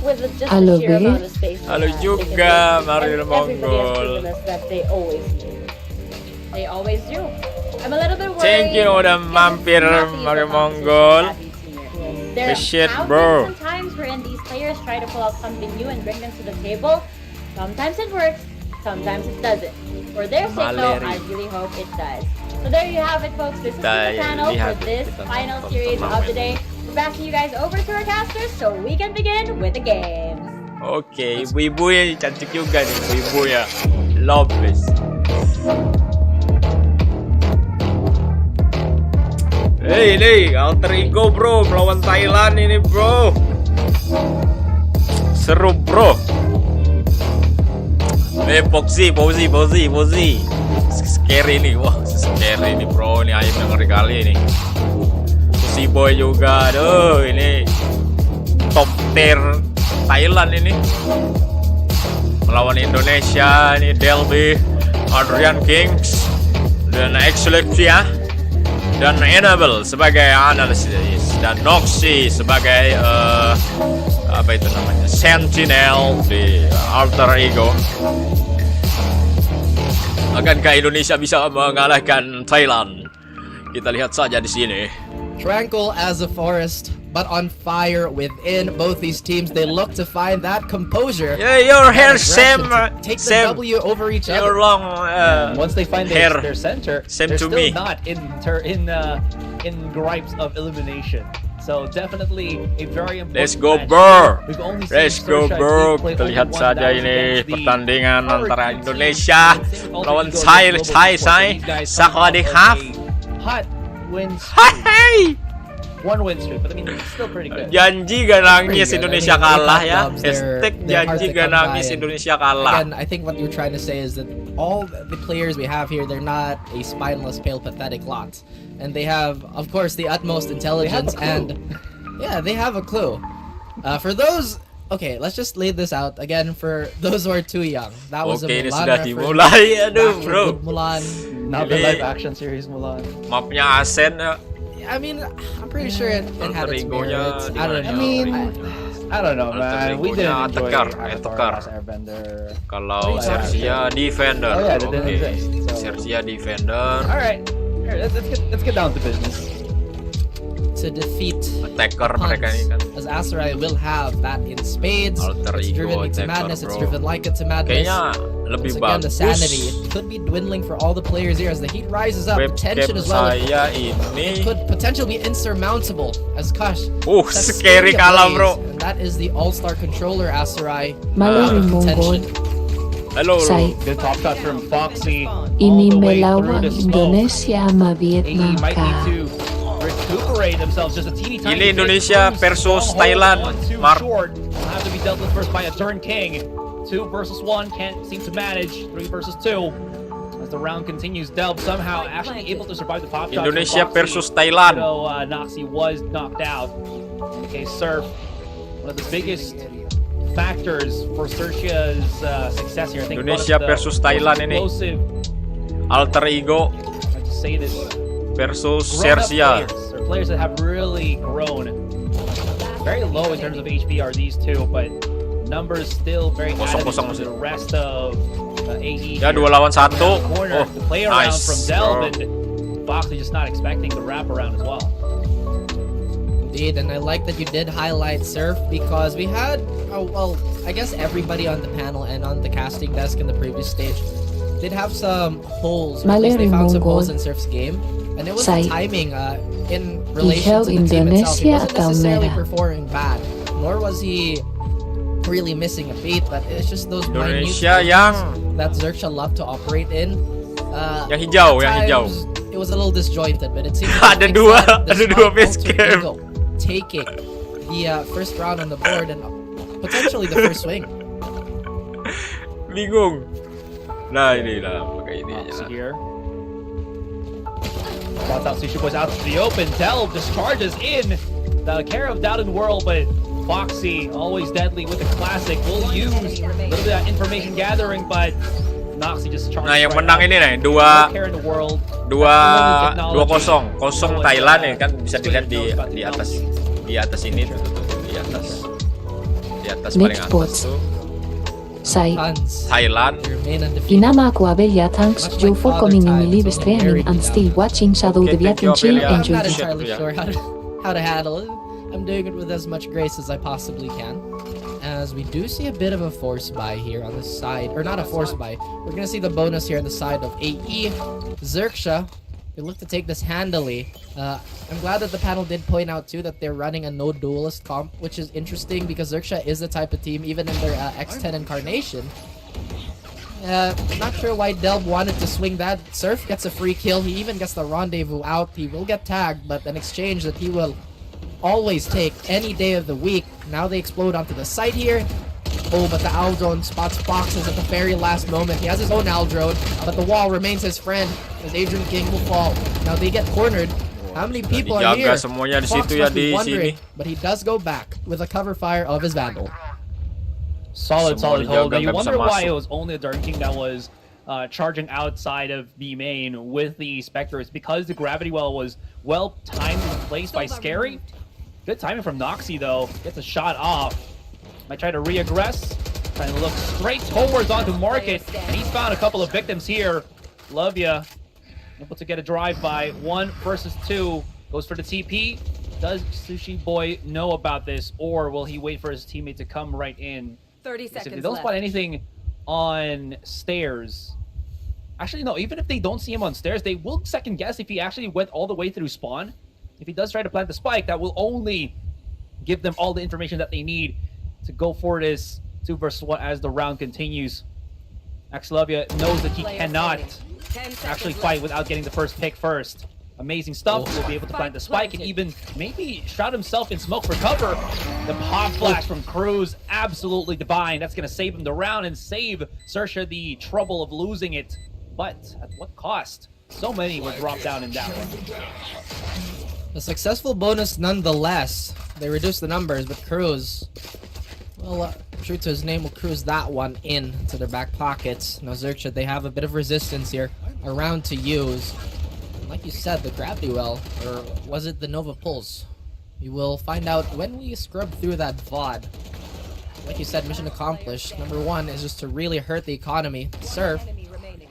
with just Halo, the sheer Bebe. amount of space. Halo juga, Mario Monggol. That they always do. They always do. I'm a little bit worried. Thank you udah mampir Mario Monggol. There Appreciate, have bro. been some times wherein these players try to pull out something new and bring them to the table. Sometimes it works, sometimes it doesn't. For their sake though, I really hope it does. So there you have it, folks. This is the panel for this final series of the day. We're passing you guys over to our casters so we can begin with the games. Oke, ibu-ibu ya cantik juga nih, ibu-ibu ya. Loveless. Hey, ini Alter Ego bro, melawan Thailand ini bro. Seru bro. Poxy. Scary nih, wah scary nih bro. Ini ayam yang ngeri kali ini. Si Boy juga, aduh ini top tier Thailand ini. Melawan Indonesia ini Delby, Adrian Kings, dan Excelexia, dan Enable sebagai analisis, dan Noxy sebagai apa itu namanya, Sentinel di Alter Ego. Akankah Indonesia bisa mengalahkan Thailand? Kita lihat saja di sini. Tranquil as a forest, but on fire within both these teams. They look to find that composure. Yeah, your hair same. Take the W over each other. Your long once they find hair their center, same they're to still me. not in gripes of elimination. So definitely a very important Let's go match. bro. We've only seen Let's go Sersha, I bro. believe, play Kita only lihat one saja battle ini against the pertandingan Power antara team. Indonesia melawan Alter Ego Global Sai. These guys Sawadihap. hot win streak. Hey. One win streak, but I mean it's still pretty good. Janji gak nangis Pretty good. Indonesia I mean, kalah APAC ya. clubs, they're Hashtag hard janji to gak come by, nangis and Indonesia kalah. Again, I think what you're trying to say is that all the players we have here, they're not a spineless, pale, pathetic lot. And they have, of course, the utmost intelligence and... Yeah, they have a clue. For those okay, let's just lay this out again for those who are too young. That was Oke, a ini Mulan sudah reference. dimulai. Aduh, Back to bro. good Mulan. Not the Ini- live action series Mulan. Mapnya Asen ya. I mean, I'm pretty sure it had its merits. I don't know. I mean, I don't know, Alter man. We didn't egonya enjoy Tekar, Avatar: Tekar. Last Airbender. Kalau Oh, iya. Sersia Defender. Oh, yeah, that Oke. didn't exist, so- Sersia Defender. All right, let's get down to business. To defeat Attacker mereka ini kan. as Aserai will have that in spades. Alter It's ego driven me to attacker, madness. It's bro. driven Leica to madness. Kayaknya lebih Once again, the bagus. sanity. It could be dwindling for all the players here as the heat rises up. The Webcam tension as well. saya It ini. could potentially be insurmountable as Kush. sets Scary Stadium kalah, ablaze, bro. And that is the all-star controller Aserai. Mallory Contention. Mongol. Halo. Sai. Good top shot from Foxy. Ini all the way through melawan the smoke. Indonesia sama He Vietnam might need kah? to recuperate themselves just a teeny tiny Ini bit. Indonesia Cruz versus stronghold Thailand, on too Mark. short. Will have to be dealt with first by a turn king. 2 versus 1 can't seem to manage. 3 versus 2. As the round continues, Delb somehow actually able to survive the pop shots. Indonesia from Foxy, versus Thailand. Though Noxy was knocked out. Okay, Surf, one of the biggest factors for Sersia's success here. I think Indonesia one of the versus most Thailand ini. explosive, Alter ego I have to say this, versus grown-up Sersia. players, or players that have really grown. Very low in terms of HP are these two, but numbers still very Kosong-kosong additive to masih. the rest of AE. Ya, here. 2 lawan 1. Corner, Oh, the play around nice, from Delb, bro. and Foxy just not expecting the wrap around as well. Indeed, and I like that you did highlight Surf because we had, well, I guess everybody on the panel and on the casting desk in the previous stage did have some holes, or at least they found some holes in Surf's game. And it was the Sai. timing in relation Ikaw to the team itself. He Indonesia wasn't atau necessarily merah? performing bad, nor was he really missing a beat, but it's just those minute Indonesia timings yang that Xerxia loved to operate in. Yang hijau, At yang hijau. times, it was a little disjointed, but it seems Ada like dua, that ada despite dua base Alter camp. Ego taking the first round on the board and potentially the first swing. Bingung. Nah, ini lah, pakai ini aja Foxy lah. here. Spots out Sushi Boys out to the open. Delb discharges in the care of Doubt in World, but Foxy, always deadly with the classic, will use a little bit of that information gathering, but Noxy just charges. Nah, yang right menang out. ini nih, No 2 care in the world. 2-0 kosong Thailand nih kan bisa dilihat di atas ini tuh, di atas paling Next atas spots. tuh Sai. Thailand. Inama aku Abelia thanks Joe for coming in my live streaming and still watching Shadow the Vietnam chill I'm enjoy not it. entirely sure how to handle it. I'm doing it with as much grace as I possibly can. As we do see a bit of a force buy here on the side, or not a force buy. We're gonna see the bonus here on the side of AE. Xerxia, they look to take this handily. I'm glad that the panel did point out too that they're running a no duelist comp, which is interesting because Xerxia is the type of team, even in their X10 incarnation. Not sure why Delb wanted to swing that. Surf gets a free kill. He even gets the rendezvous out. He will get tagged, but an exchange that he will always take any day of the week. Now they explode onto the site here. Oh, but the Aldrone spots Foxes at the very last moment. He has his own Aldrone, but the wall remains his friend as Adrian King will fall. Now they get cornered. How many people are here? Dijaga semuanya di Fox situ ya, must be di wondering, sini. but he does go back with a cover fire of his Vandal. Solid Semua hold. dijaga, You nggak wonder bisa why masuk. it was only the Dark King that was charging outside of B main with the Spectre. It's because the gravity well was well timed and placed by Scary. Good timing from Noxy though. Gets a shot off. Might try to re-aggress. Trying to look straight towards onto Market. And he's found a couple of victims here. Love ya. Able to get a drive by. 1 versus 2. Goes for the TP. Does Sushi Boy know about this, or will he wait for his teammate to come right in? 30 If seconds they don't spot anything on stairs, actually no, even if they don't see him on stairs, they will second guess if he actually went all the way through spawn. If he does try to plant the spike, that will only give them all the information that they need to go for this 2 versus 1 as the round continues. Axelovia knows that he cannot actually fight without getting the first pick first. Amazing stuff. Will be able to plant the spike and even maybe shroud himself in smoke for cover. The pop flash from Cruz, absolutely divine. That's going to save him the round and save Sersia the trouble of losing it. But at what cost? So many will drop down in that one. A successful bonus nonetheless. They reduced the numbers, but Cruz Well, true to his name, will cruise that one in to their back pockets. Now Xerxia, they have a bit of resistance here around to use. And like you said, the gravity well, or was it the Nova Pulse? We will find out when we scrub through that VOD. Like you said, mission accomplished. Number one is just to really hurt the economy. Surf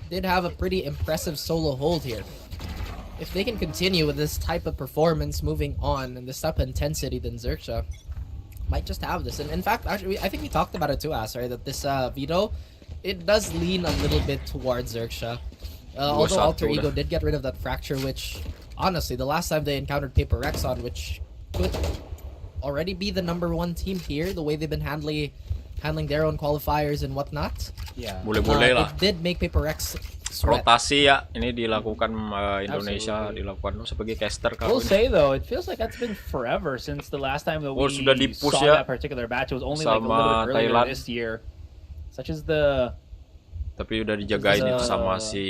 did have a pretty impressive solo hold here. If they can continue with this type of performance moving on and this type of intensity, then Xerxia might just have this. And in fact, actually, I think we talked about it too, right? That this veto, it does lean a little bit towards Xerxia. Although Alter Ego did get rid of that fracture, which honestly, the last time they encountered Paper Rexon, which could already be the #1 team here, the way they've been handling their own qualifiers and whatnot. Yeah. Boleh-boleh lah. It did make Paper Rex sweat. Rotasi ya, ini dilakukan Indonesia, dilakukan sebagai caster I will kalau say though, it feels like that's been forever since the last time that we sudah di-push saw ya, that particular batch. It was only like a sama little bit earlier Thailand. this year. Such as the... Tapi udah dijagain itu sama si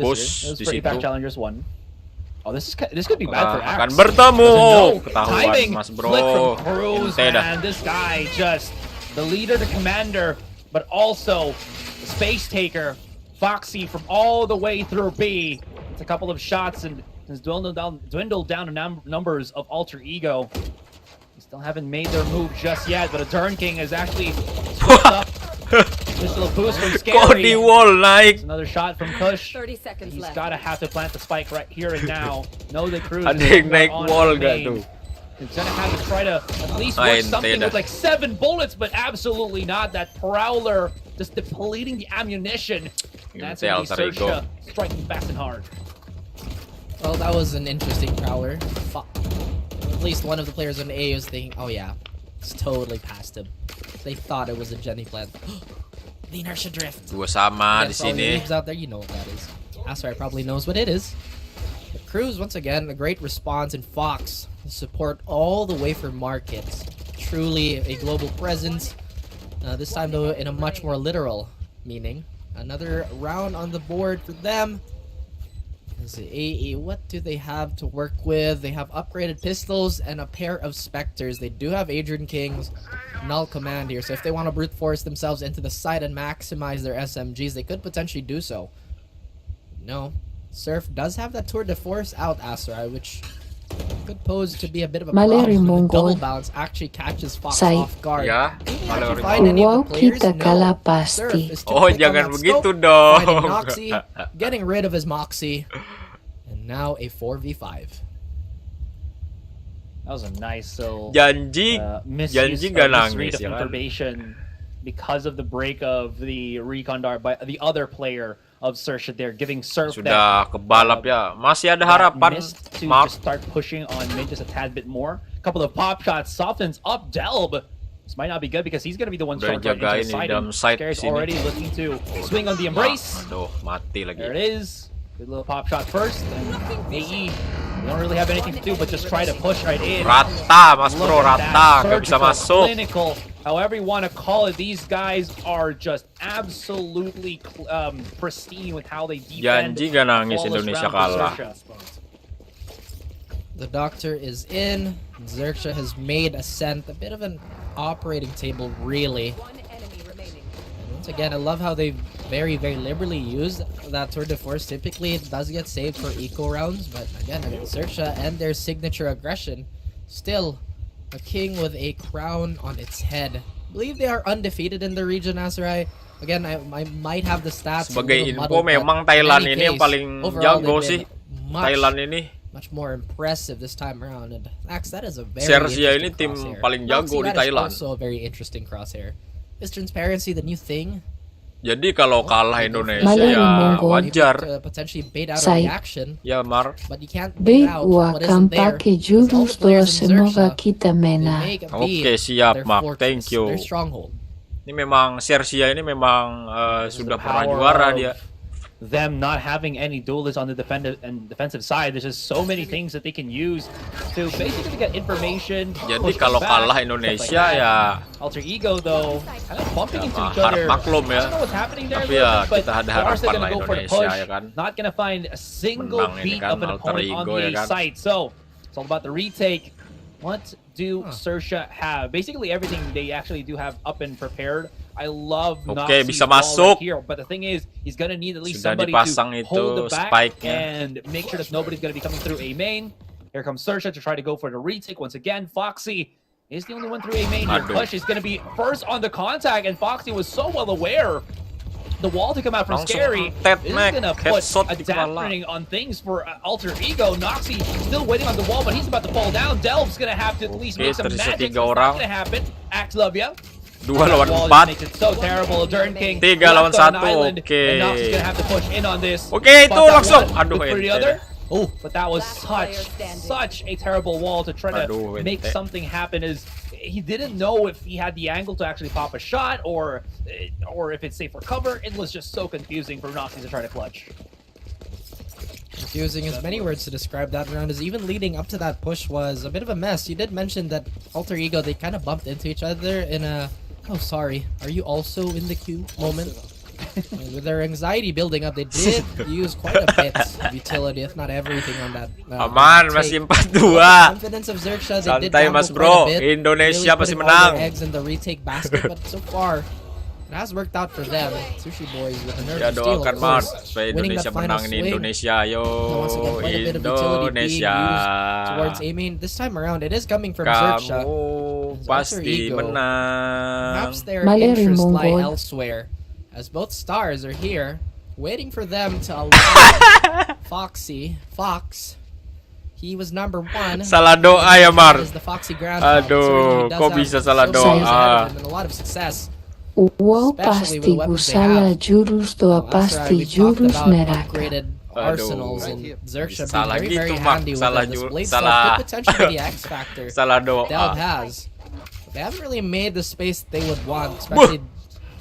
Kus di situ. Challengers 1. Oh, this could be bad for Axe. Akan bertemu. Ketahuan Timing Mas flick Bro. from Cruz, Ente dah. man. This guy just the leader, the commander, but also the space taker. Foxy from all the way through B. It's a couple of shots and has dwindled down to numbers of Alter Ego. They still haven't made their move just yet, but a Turn King has actually switched up. Initial boost from Scary. Di wall naik. Another shot from Kush. 30 seconds He's left. gotta have to plant the spike right here and now. Know the Cruz Ada is yang naik on wall the gak main. tuh? He's gonna have to try to at least Ah, work ente something dah. with like 7 bullets, but absolutely not. That Prowler just depleting the ammunition. That's Ente gonna be Alter Ego. Xerxia striking fast and hard. Well, that was an interesting Prowler. At least one of the players on A was thinking, oh yeah, it's totally past him. They thought it was a Jenny plant. The inertia drift. Dua sama di Yes, all the sini. noobs out there, you know what that is. Asteroid probably knows what it is. The Cruz, once again, a great response, and Fox, support all the way for markets. Truly a global presence. This time, though, in a much more literal meaning. Another round on the board for them. Let's see, AE, what do they have to work with? They have upgraded pistols and a pair of Spectres. They do have Adrian King's Null Command here, so if they want to brute force themselves into the side and maximize their SMGs, they could potentially do so. No. Surf does have that Tour de Force out, Asteroid, which could pose to be a bit of a Maleri problem. The Mongol. double bounce actually catches Fox Say. off guard. Ya, Actually find any of Wow, the players? kita No. kalah Surf pasti. is too Oh, quick on jangan that begitu scope, dong. finding Noxy, getting rid of his Moxie, and now a 4v5. That was a nice little Janji misuse gak of this nangis rate of ya kan. information because of the break of the recon dart by the other player of Xerxia there, giving Surf Sudah kebalap ya. Masih ada that harapan. missed to Mark. just start pushing on mid just a tad bit more. A couple of pop shots softens up Delb. This might not be good because he's going to be the one Udah throwing right jagain into the di side. dalam side Scare's sini. already looking to swing on the embrace. Aduh, mati lagi. There it is. Good little pop shot first. And AE, they don't really have anything to do but just try to push right in. Rata, Mas Bro, Look at that. rata. Gak bisa Surgical, masuk. Clinical, however you want to call it, these guys are just absolutely pristine with how they defend. Janji gak nangis flawless Indonesia round for kalah. Xerxia. The Doctor is in. Xerxia has made Ascent a bit of an operating table, really. And once again, I love how they very, very liberally use that Tour de Force. Typically, it does get saved for eco rounds, but again, Xerxia and their signature aggression, still a king with a crown on its head. I believe they are undefeated in the region, Asarai. Again, I might have the stats. Sebagai a little info, muddled, but memang in Thailand any ini yang case, paling overall, jago they've sih. been Thailand ini. much more impressive this time around, and Axe, that is a very Xerxia ini interesting tim crosshair. paling jago Noxy, di that is Thailand. also a very interesting crosshair. Is transparency the new thing? Jadi kalau kalah Indonesia Maleri ya Mongol. wajar. To potentially bait out a Say. reaction, Ya Mar. but you can't bait out Bewa what isn't there. pakai Because all jurus the players in semoga Xerxia, kita they menang. make a Oke, beat siap, their Mark. fortress, Thank you. their stronghold. Ini memang Xerxia ini memang sudah pernah power juara of dia. Them not having any duelists on the defensive side, there's just so many things that they can use to basically get information. Jadi push kalau back, kalah stuff Indonesia like that. ya Alter Ego though, kind of bumping into each harap other. maklum ya. I don't know what's happening there, Tapi ya but kita ada they are still harapan gonna lah go for the Indonesia push. ya kan. Not gonna find a single Menang ini beat kan, of an Alter opponent on Ego the ya A kan. site. So it's all about the retake. What do Sersha have? Basically everything they actually do have up and prepared. I love Oke, Noxie's bisa wall masuk. right here, but the thing is, he's gonna need at least Sudah somebody dipasang to itu hold the back spike-nya. and make sure that nobody's gonna be coming through A main. Here comes Sersha to try to go for the retake once again. Foxy is the only one through A main here. Aduh. Push is gonna be first on the contact, and Foxy was so well aware the wall to come out from Langsung Scary tet, is Mac. gonna put Headshot a di kepala. dampening on things for Alter Ego. Noxie still waiting on the wall, but he's about to fall down. Delve's gonna have to at least make some tersisa magic. tiga It's orang. not gonna happen. Axe Lovia. 2 lawan Wall 4. makes it so terrible. Dern King 3 lawan left on 1. island, Oke. and Noxie's gonna have to push in on this. Oke, Spot itu that langsung. one, Aduh, look for the ente. other. Oh, but that was such a terrible wall to try to Aduh, make ente. something happen. Is he didn't know if he had the angle to actually pop a shot or if it's safe for cover. It was just so confusing for Noxie to try to clutch. Confusing is many words to describe that round, as even leading up to that push was a bit of a mess. You did mention that Alter Ego, they kind of bumped into each other in a, oh sorry, are you also in the queue moment? With their anxiety building up, they did use quite a bit of utility, if not everything on that. Aman, masih 4-2. Confidence of Xerxia, they did Santai gamble Mas quite Bro, a bit, Indonesia really pasti putting all their menang. eggs in the retake basket, but so far it has worked out for them. Sushi Boys with a nerve Ya of steel, doakan of Mart course, supaya winning Indonesia that final menang ini swing. Indonesia. Yo, Once again, quite a bit of utility being Indonesia. used towards aiming. This time around, it is coming from Xerxia. Kamu pasti Ego. menang. Perhaps their Maleri interests lie Mongol. elsewhere, as both stars are here, waiting for them to allow Fox. He was number 1. Salah doa ya, Mar. Is the Foxy Grandpa. Aduh, kok bisa salah doa? And a lot of success. Uau Especially with pasti the weapons they gusala have. jurus doa That's right, pasti we talked jurus about neraka. upgraded arsenals and Xerxia Salah being very, gitu, very Mak. handy with Salah them. This ju- blade salah. stuff could potentially be the X factor Salah doa. Delve has. They haven't really made the space they would want, especially.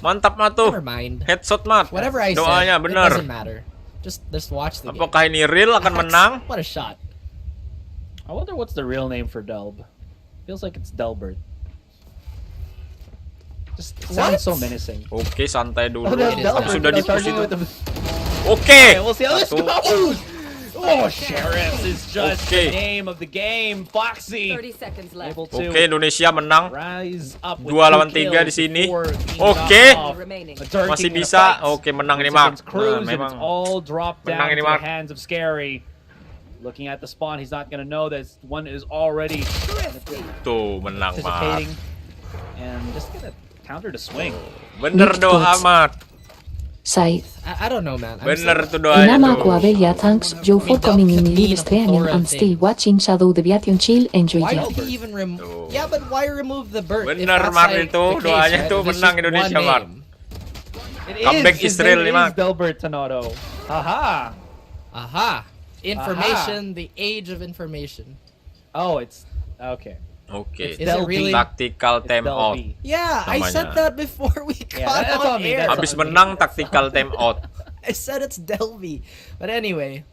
Mantap mah tuh. Never mind. Headshot Mat. Whatever I Doanya said, bener. it doesn't matter. Just watch the game. Apakah ini real akan menang? What a shot. I wonder what's the real name for Delb. Feels like it's Delbert. Just sounds so menacing. Oke, santai dulu. Oh, that's Delbert. Sudah di push Starting itu. with the- Oke. Okay, we'll see how this Satu. goes. Oh, Sheriff is just Okay. the name of the game. Foxy 30 seconds left. able to Oke, Indonesia menang. rise up with 2 lawan 2 3 kills di sini. before being Oke. knocked off. Remaining. A Dirk Masih King in a bisa. fight. Oke, menang ini, It's Mak. against Cruz, and memang it's all dropped menang down ini, to the Mak. hands of Scary. Looking at the spawn, he's not gonna know that one is already tuh menang, Mat. anticipating and just gonna counter the swing. Bener doa, Mat. Said. I don't know, man. Bener tuh doanya Inama tuh. Aquavelia, thanks Joe for coming in live streaming and still watching Shadow Deviation chill, enjoy Why ya. did he even remove? Yeah, but why remove the bird? If Bener, that's Mat, like itu the case, doanya right? tuh If it's menang just Indonesia, one Mat. name. Comeback His Israel name nih, Mak. is Delbert Tanodo. Haha. Aha. Information, the age of information. Oh, it's okay. Oke. Is it really? Tactical It's time out. Delby. Yeah, I said Namanya. that before we Yeah, got that's on on me, air. that's Habis menang tactical time out. I said it's Delby. But anyway,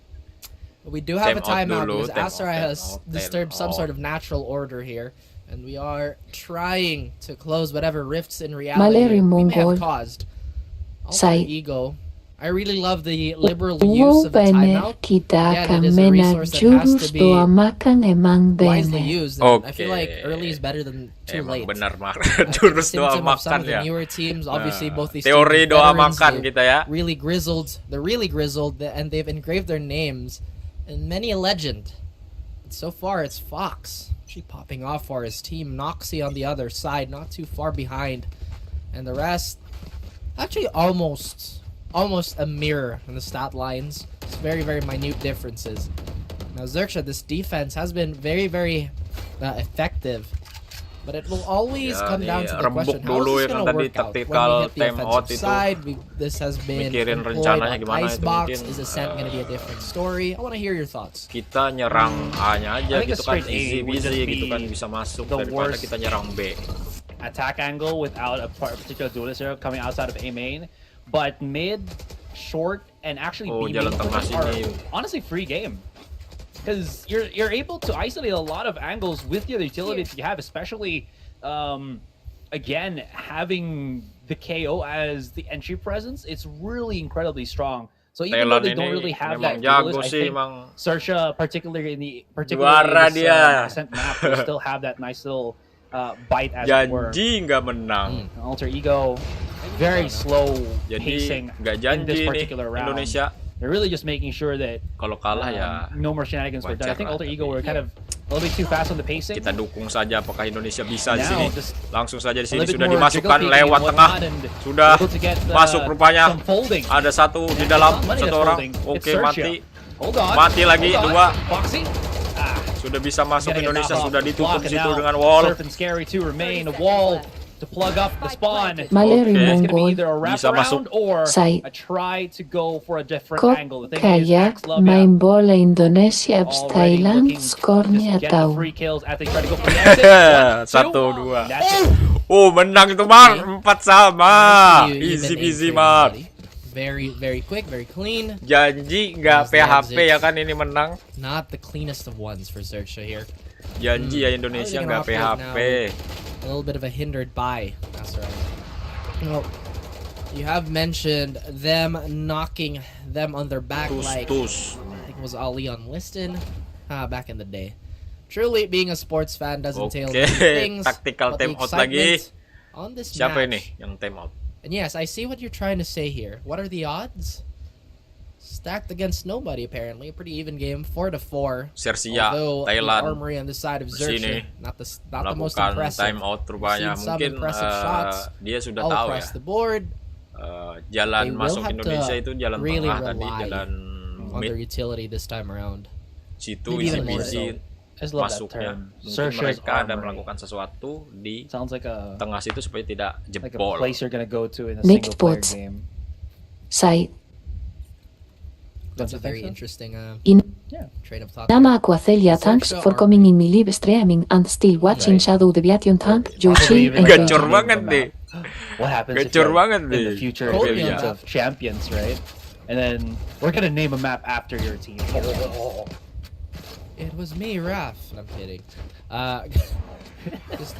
we do have a Time timeout out dulu, because time Asarai out, has time out, disturbed time some sort out. of natural order here. And we are trying to close whatever rifts in reality Maleri we may have Mongol. caused. Sai. Ego. I really love the liberal use of the bene timeout. kita Again, it is a akan mena resource that has jurus to be doa makan emang wisely bene. used. And I feel like Oke. early is better than too Emang late. benar, Mak. I think Jurus the doa symptom of some makan of the ya. newer teams, obviously both these Teori teams, doa veterans, makan they've kita ya. really grizzled. They're really grizzled, and they've engraved their names in many a legend. And so far, it's Fox. She popping off for his team. Noxie on the other side, not too far behind, and the rest actually almost a mirror in the stat lines. It's very, very minute differences. Now Xerxia, this defense has been very, very effective. But it will always Ya, come down nih, to the rembuk question, how dulu is this ya kan going to tadi work out? When tactical we hit the time out offensive itu. side, this has been Mikirin employed rencananya on gimana itu Icebox. mungkin, Is Ascent going to be a different story? I want to hear your thoughts. Kita nyerang A-nya aja I think a gitu kan, straight A easy would busy just gitu be kan, bisa masuk the daripada worst. kita nyerang B. Attack angle without a particular duelist hero coming outside of A main, but mid, short, and actually Oh, B jalan main tengah are sini. honestly free game. Because you're able to isolate a lot of angles with the utility that you have, especially again having the KO as the entry presence. It's really incredibly strong. So even though Thailand they don't ini really have memang that jago duelist, I sih think emang. Sersha, particularly in this dia. recent map, will still have that nice little bite as it were. Janji nggak menang. Alter Ego, very slow Jadi pacing nggak in this janji nih particular round. Indonesia. They're really just making sure that Kalau kalah ya no more shenanigans were done. I wajar think lah, Alter tapi Ego were kind of a little bit too fast on the pacing. kita dukung saja apakah Indonesia bisa di Now, sini. just Langsung saja di a sini little bit sudah more dimasukkan jiggle lewat peeking and tengah. whatnot, and Sudah able to get, masuk rupanya. some folding. Ada satu di dalam, Money satu that's orang. folding. It's Oke, Sersha. mati. Hold on. Mati lagi, Hold on. dua. Foxy. Sudah bisa masuk Getting a Indonesia, knock-off sudah ditutup block, and situ now dengan wall. Surf and Scary to remain. A wall to plug up the spawn. Maleri Oke. It's gonna be Mongol. either a Bisa wraparound or Sai. a try to go for a different Kok angle. The thing is, kaya Axe Love main bola Indonesia abis already Thailand looking to skornya just get the tahu. free kills as they try to go for the exit. 1, 2. 1-2. That's it. Oh, menang itu Mar, 4 sama. You've Easy been peasy aiming Mar. pretty Very, very quick, very clean. Janji nggak As the PHP ya exit. kan ini menang. Not the cleanest of ones for Sersha here. Janji ya Indonesia nggak PHP. A little bit of a hindered by. That's right. Well, you have mentioned them knocking them on their back like Tus. I think it was Ali on Liston back in the day. Truly, being a sports fan does entail Oke, many things. tactical but the time out lagi. excitement on this Siapa match. ini yang time out? And yes, I see what you're trying to say here. What are the odds? Stacked against nobody, apparently. A pretty even game, 4-4. Sersia, Although Thailand. the armory on the side of Sini. Xerxes, not the most Melakukan impressive. time out rupanya. Seen some Mungkin impressive shots dia sudah all tahu ya. across the board. Jalan They will masuk have Indonesia to itu jalan really tengah tadi, rely jalan on their mid. utility this time around. Situ Maybe easy even more peasy I just love that masuknya. term. Mungkin Sersha's mereka ada armory. melakukan sesuatu di Sounds like a tengah situ supaya tidak like a jebol. place you're gonna go to in a Next single player spots. game. Sai. That's a you think very so? interesting In train of thought. Nama Aquacelia, thanks for coming in my live streaming and still watching Shadow Deviation Tank, Joshi and Gacor Joji. banget deh. What happens if Gacor like, banget in deh. the future Cold Leagues yeah. of Champions, right? And then we're gonna name a map after your team. It was me, Raph. I'm kidding. Just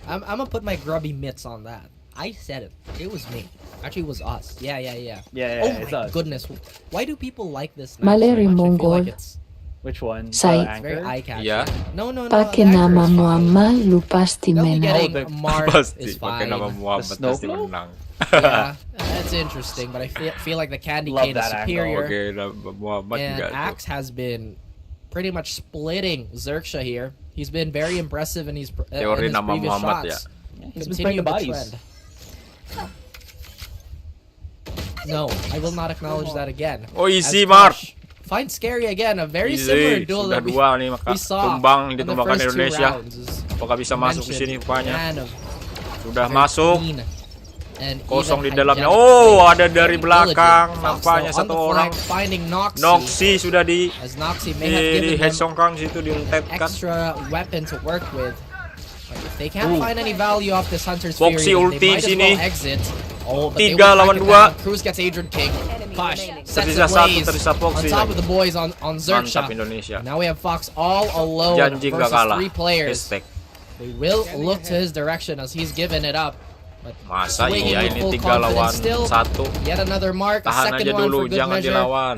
I'm gonna put my grubby mitts on that. I said it. It was me. Actually, it was us. Yeah. Yeah, Oh it's my us. goodness. Why do people like this? map so Maleri much? I feel Mongol. like it's Which one? Sai. it's very Anchor? eye-catching. Yeah. No. Pakai the nama Anchor is fine. Muhammad lu pasti They'll be menang. getting the- Mark Pasti is pakai fine. nama Muhammad snow pasti globe? menang. Yeah, that's interesting, but I feel like the Candy Love Cane is that angle. superior. Oke, nama Muhammad And enggak tuh. Axe has been pretty much splitting Xerxes here. He's been very impressive in his, Teori in his nama previous Muhammad shots. He's been spraying the Continue bodies. trend. No, I will not acknowledge that again. Oh, easy, As Mark. Crush finds Scary again, a very similar Easy, duel sudah that we, dua nih maka we saw tumbang in the ditumbangkan first two Indonesia. rounds. Is Apakah bisa masuk ke sini mentioned, rupanya? man of Sudah very masuk. clean and Kosong di even dalamnya. hygienic Oh, play. ada dari Very belakang. diligent. Fox, Nampaknya though, on satu the orang. flank, finding Noxy. Noxy sudah di As Noxy may have given him headsongkang situ diuntetkan. extra weapon to work with. But if they can't find any value off this Hunter's Foxy Fury, ulti they might as sini. well exit. Oh, but they 3 will lawan back it 2. down. Cruz gets Adrian King. Push. Sets Tersisa ablaze satu, tersisa on Foxy top lagi. of the boys on Xerxes. Mantap Indonesia. Now we have Fox all alone Janji nggak versus kalah. 3 players. Hashtag. They will look to his direction as he's given it up. But Masa swinging iya with ini full 3 lawan confidence still. 1. Yet another mark, a Tahan second aja one dulu, for good jangan measure. dilawan.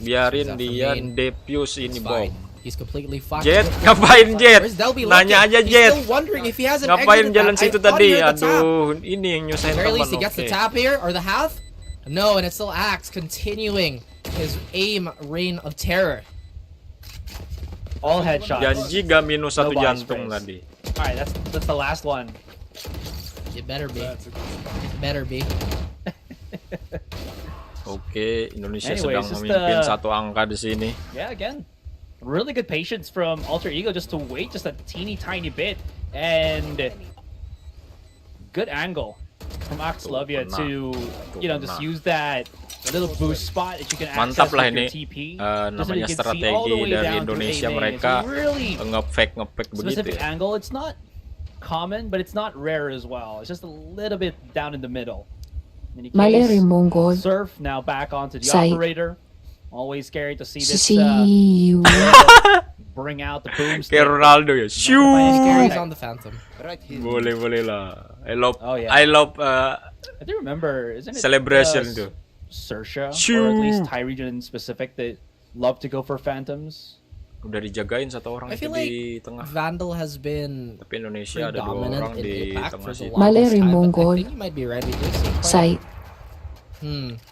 Biarin Except for dia main. defuse ini It's bom. fine. He's completely fucked. Jet, ngapain Jet? Where's Delby Nanya looking? aja He's Jet. still wondering if he has an Ngapain exit jalan attack. situ I thought tadi? he heard the tap. Aduh, ini yang nyusahin At the very teman. least, he gets the Oke. tap here, or the half? No, and it's still Axe continuing his aim reign of terror. All headshots. Janji gak minus 1 No body jantung sprays. tadi. Alright, that's the last one. It better be. Better be. Oke, Indonesia Anyways, sedang just, memimpin 1 angka di sini. Yeah, again, really good patience from Alter Ego just to wait just a teeny tiny bit, and good angle from Axelovia to just use that little boost spot that you can access Mantap lah with your ini. TP. Namanya Just so you can see all the strategi way dari down to Indonesia, A main. mereka It's a really nge-fake begitu specific ya. angle. It's not common, but it's not rare as well. It's just a little bit down in the middle. In any Maleri case, Mongol. Surf now back onto the Sai. operator. Always scary to see this See you. bring out the boomstick. Kayak Ronaldo ya. Shoo! Scary's on the Phantom. Boleh lah. I love Oh, yeah. I love I do remember, isn't it? celebration tuh. Sersha, or Shoo. at least Thai region specific, that love to go for phantoms. Udah dijagain satu orang I itu feel di like tengah. Vandal has been Tapi Indonesia ada 2 orang predominant in di APAC tengah for the situ. longest Maleri time, but I Mongol. think you might be right. We did see quite Site. It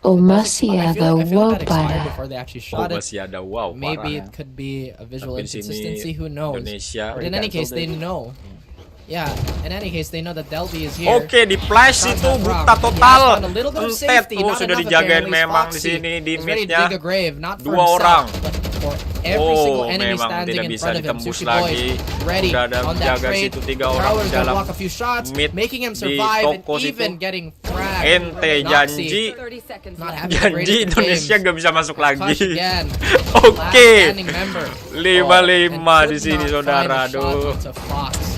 Oh, does masih I ada feel wow that expired parah. before they actually Oh, shot it. masih ada wow Maybe parah. it could be a visual Tapi di sini inconsistency, who knows. Indonesia. But in any case, they know. Yeah, in any case, they know that Delby is here. Oke, di flash Sounds itu not wrong. buta He has total. found a little bit of Entet safety, tuh not sudah enough dijagain apparently. memang di Foxy sini di is ready to midnya. dig a grave, not for 2 orang. himself, but for every single Oh, enemy memang standing tidak in bisa front of him. ditembus Sushi lagi. Boys ready Udah ada on that jaga trade. situ 3 orang Prowler's di gonna dalam block a few shots, mid making him di survive and toko situ. even getting fragged. Ente janji Not having the janji greatest Indonesia games. gak bisa masuk Clutch lagi. again. Oke. Last standing member. 5-5 And di could sini not saudara. find a shot Aduh. onto Fox.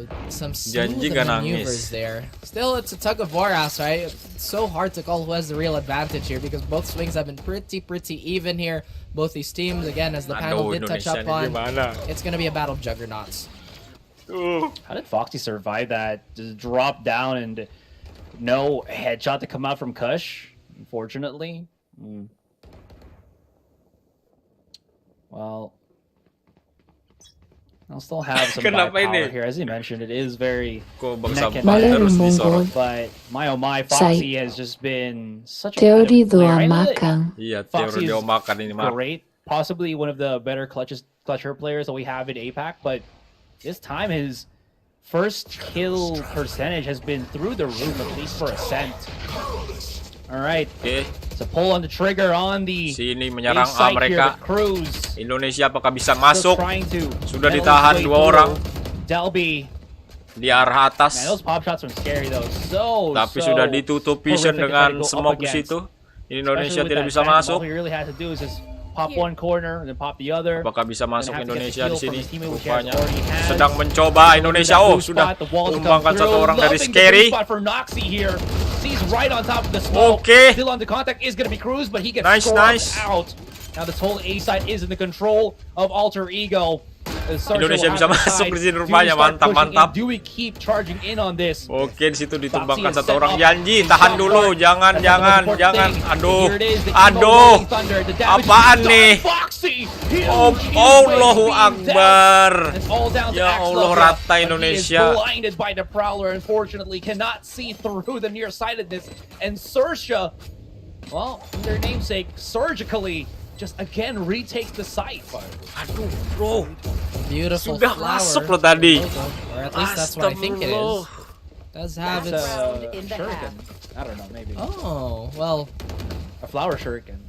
With some Janji smooth gak maneuvers nangis. there. Still, it's a tug of war, ass, right? It's so hard to call who has the real advantage here because both swings have been pretty even here. Both these teams, again, as the panel Aduh, did touch Indonesia up ini on, gimana? it's gonna be a battle of juggernauts. How did Foxy survive that? Just drop down and no headshot to come out from Kush, unfortunately. Well, I'll still have some buy Kenapa power ini? here. As you mentioned, it is very Kok bangsa neck and Maleri neck. terus Mongol. disorot. But my oh my, Say. Foxy has just been such a Teori competitive player. doa I know that makan. Iya, Foxy teori is dia makan ini mah. great, possibly one of the better clutcher players that we have in APAC, but this time his first kill percentage has been through the roof, at least for Ascent. Alright, Oke, it's a pull on the trigger on the sini A menyerang site here, mereka. but Cruz Indonesia apakah bisa still masuk? trying to Sudah battle ditahan his way 2 orang through. Delby, di arah man, atas. those pop shots are scary though. Tapi sudah ditutup vision horrific to try to dengan go up smoke di against. situ. Indonesia Especially with tidak that bisa phantom, masuk. all he really has to do is just pop one corner and then pop the other. Apakah bisa masuk have to get the Indonesia di kill from sini? his teammate, which he has Rupanya already has. sedang mencoba Indonesia. Oh, sudah tumbangkan 1 orang dari Scary. He's right on top of the smoke. Oke. Still on the contact is going to be Cruz, but he gets Nice, scrubbed nice. out. Now this whole A side is in the control of Alter Ego. Indonesia bisa masuk di sini rupanya. Mantap, mantap. Do we keep charging in on this? Oke, di situ ditumbangkan Foxy is 1 orang. set up. Janji, tahan dulu. Jangan, And jangan, the jangan. thing, Aduh, here it is, the aduh. Rolling Thunder, the damage Apaan is done. nih? Foxy, huge, Oh, huge Allahu beam down. Akbar. It's all down to Ya Axel Allah, here, rata but he is Indonesia. blinded by the Prowler, unfortunately, cannot see through the nearsightedness. And Sersha, well, in their namesake, surgically, just again retakes the site. Aduh, bro. Beautiful Sudah flower. masuk loh tadi. Or at least that's what I think it is. Does have It's its... a shuriken. I don't know, maybe. Oh, well, A flower shuriken.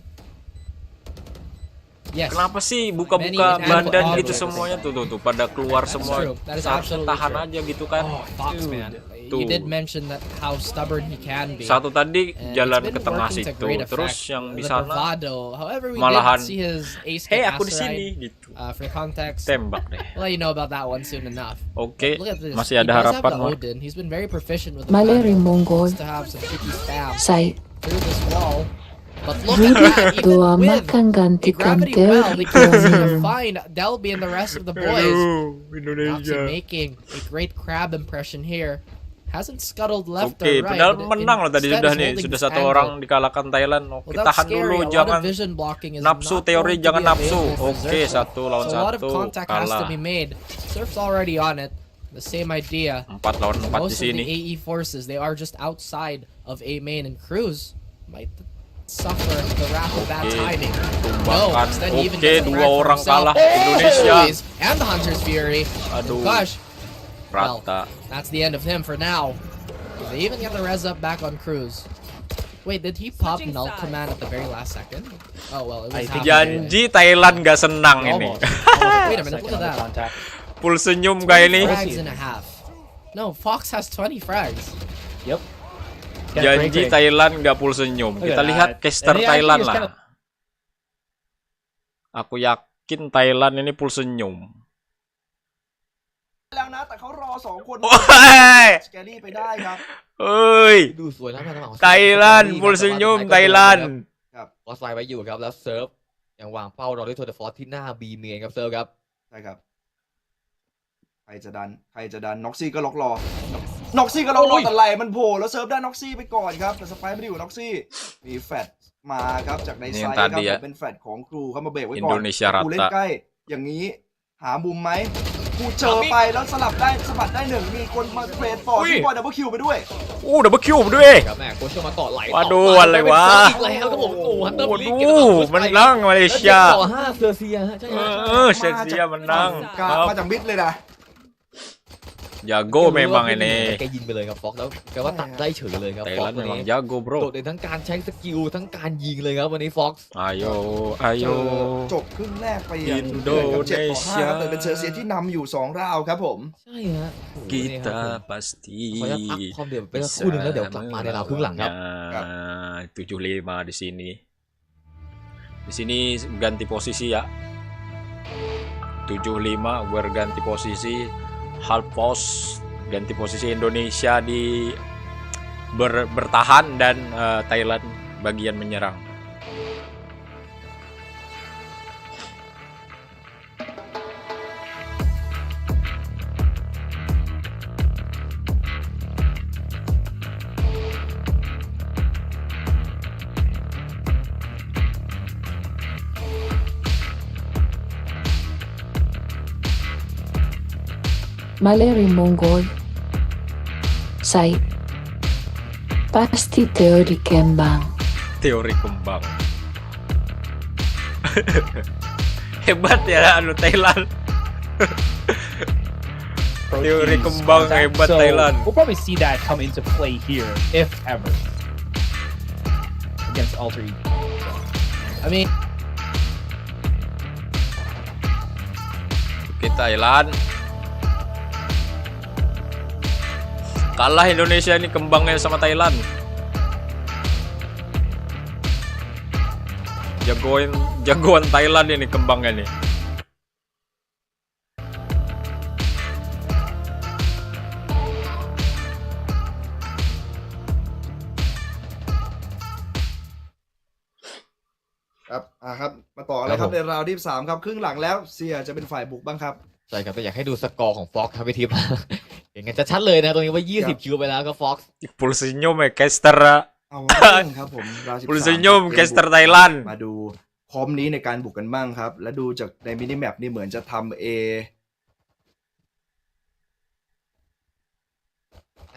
yes. Kenapa sih Many buka-buka inanimate badan gitu objects. semuanya tuh pada keluar That's semua. true. That is Seharusnya absolutely tahan true. aja gitu kan. Oh, Fox, man. You did mention that how stubborn he can be. Satu tadi And jalan it's ke been tengah working to situ, great terus effect. yang di The sana bravado. However, we malahan, did see his ace "Hey, get aku di asteroid. sini," gitu. For context, Tembak deh. we'll let you know about that one soon enough. Oke, Look at this. masih He ada does have harapan the mah. Odin. He's been very proficient with the Maleri bravado. Mongol. Just to have some cheeky spam Site. through this wall. But look at that, even Doa with makan a gantikan gravity well, teori we continue to doa. find Delby and the rest of the boys. Aduh, Foxy Indonesia. making a great crab impression here. Hasn't scuttled left Oke, or right. padahal but menang loh tadi instead sudah is nih. holding Sudah this 1 angle. orang dikalahkan Thailand. Oke, Well, that's tahan scary. dulu, A lot of jangan vision blocking is nafsu not teori, going to jangan be nafsu. available for Oke, Zerfa. 1 lawan So a lot of 1 contact has to kalah. be made. Surf's already on it. The same idea. 4 lawan 4 di Most of the sini. AE forces, they are just outside of A main, and Cruz might suffer the wrath of bad Oke, timing. tumbangkan. instead he even Oke, gets a 2 frag for orang himself. kalah Indonesia. Boys, and the Hunter's Fury. Aduh, Gosh, well, rata. that's the end of him for now. They even get the res up back on Cruz. Wait, did he pop null command at the very last second? Oh well, it was half. Janji Thailand gak senang ini. Almost. Wait a minute, look at that. Contact. Full senyum gak ini? Frags and a half. No, Fox has 20 frags. Yep. Janji Thailand gak full senyum. Look at Kita lihat that. caster And he Thailand actually is lah. Aku yakin Thailand ini full senyum. แล้วนะแต่เขารอ2 คน โอ้ย สแกรี่ไปได้ครับ เอ้ย ดูสวยนะทางของ ไทยแลนด์ฟูลซีนิยมไทยแลนด์ ครับ ออสไลน์ไว้อยู่ครับแล้วเซิร์ฟยังวางเป้ารอด้วยโทเดฟอร์ที่หน้าบีเมนครับเซิร์ฟครับ ใช่ครับใครจะดันน็อกซี่ก็ล็อกรอ น็อกซี่ก็ลองรอแต่ไหลมันโผล่แล้วเซิร์ฟได้น็อกซี่ไปก่อนครับแต่สไปร์ไม่ได้อยู่น็อกซี่มีแฟดมาครับจากในไซด์ครับเป็นแฟดของครูเข้ามาเบรกไว้ก่อนครูเล่นใกล้อย่างนี้หามุมไหมครูเจอไปแล้วสลับได้สะบัดได้หนึ่งมีคนมาเทรดต่อที่บอลดับเบิลคิวไปด้วยดับเบิลคิวด้วย ครับแม่โค้ชเข้ามาต่อไหล ว่าดูอะไรวะ อีกแล้วครับผมโอ้ฮันเตอร์บลิก มันนั่งมาเลเซีย ต่อ5เซอร์เซียฮะใช่เซอร์เซียมันนั่ง มาจากมิดเลยนะJago memang ini แกยิงไปเลยครับฟ็อกแล้วแกว่าตัดได้เฉยเลยครับ Thailand memang jago bro โดดเด่นทั้งการใช้สกิลทั้งการยิงเลยครับวันนี้ฟ็อก ayo จบครึ่งแรกไปอินโดนีเซีย 7-5แต่เป็นเซอร์เซียที่นำอยู่2ราวครับผมใช่ฮะ kita pasti ขอจะพักความเดือดไปสักครู่หนึ่งแล้วเดี๋ยวกลับมาในราวครึ่งหลังครับ 75 di sini ganti posisi ya 75 gue ganti posisi half post ganti posisi Indonesia di bertahan dan Thailand bagian menyerang. Maleri Mongol. Sai. Pasti teori kembang. Teori kembang. Hebat ya anu Thailand. Teori kembang hebat So, Thailand. We'll probably see that come into play here, if ever, against Alter Ego. I mean, Oke Thailand. Kalah Indonesia ini kembangnya sama Thailand. Jagoan Thailand ini kembangnya nih.ครับมาต่อเลยครับในราวที่3ครับครึ่งหลังแล้วเซียจะเป็นฝ่ายบุกบ้างครับใช่ครับแต่อยากให้ดูสกอร์ของฟ็อกครับพี่ทิพย์อย่างงั้นจะชัดเลยนะตรงนี้ว่า20คิวไปแล้วก็ฟ็อก Full senyum ya caster. เอาเรื่องครับผมราว13 Full senyum caster Thailand. มาดูพร้อมนี้ในการบุกกันบ้างครับและดูจากในมินิแมปนี่เหมือนจะทำ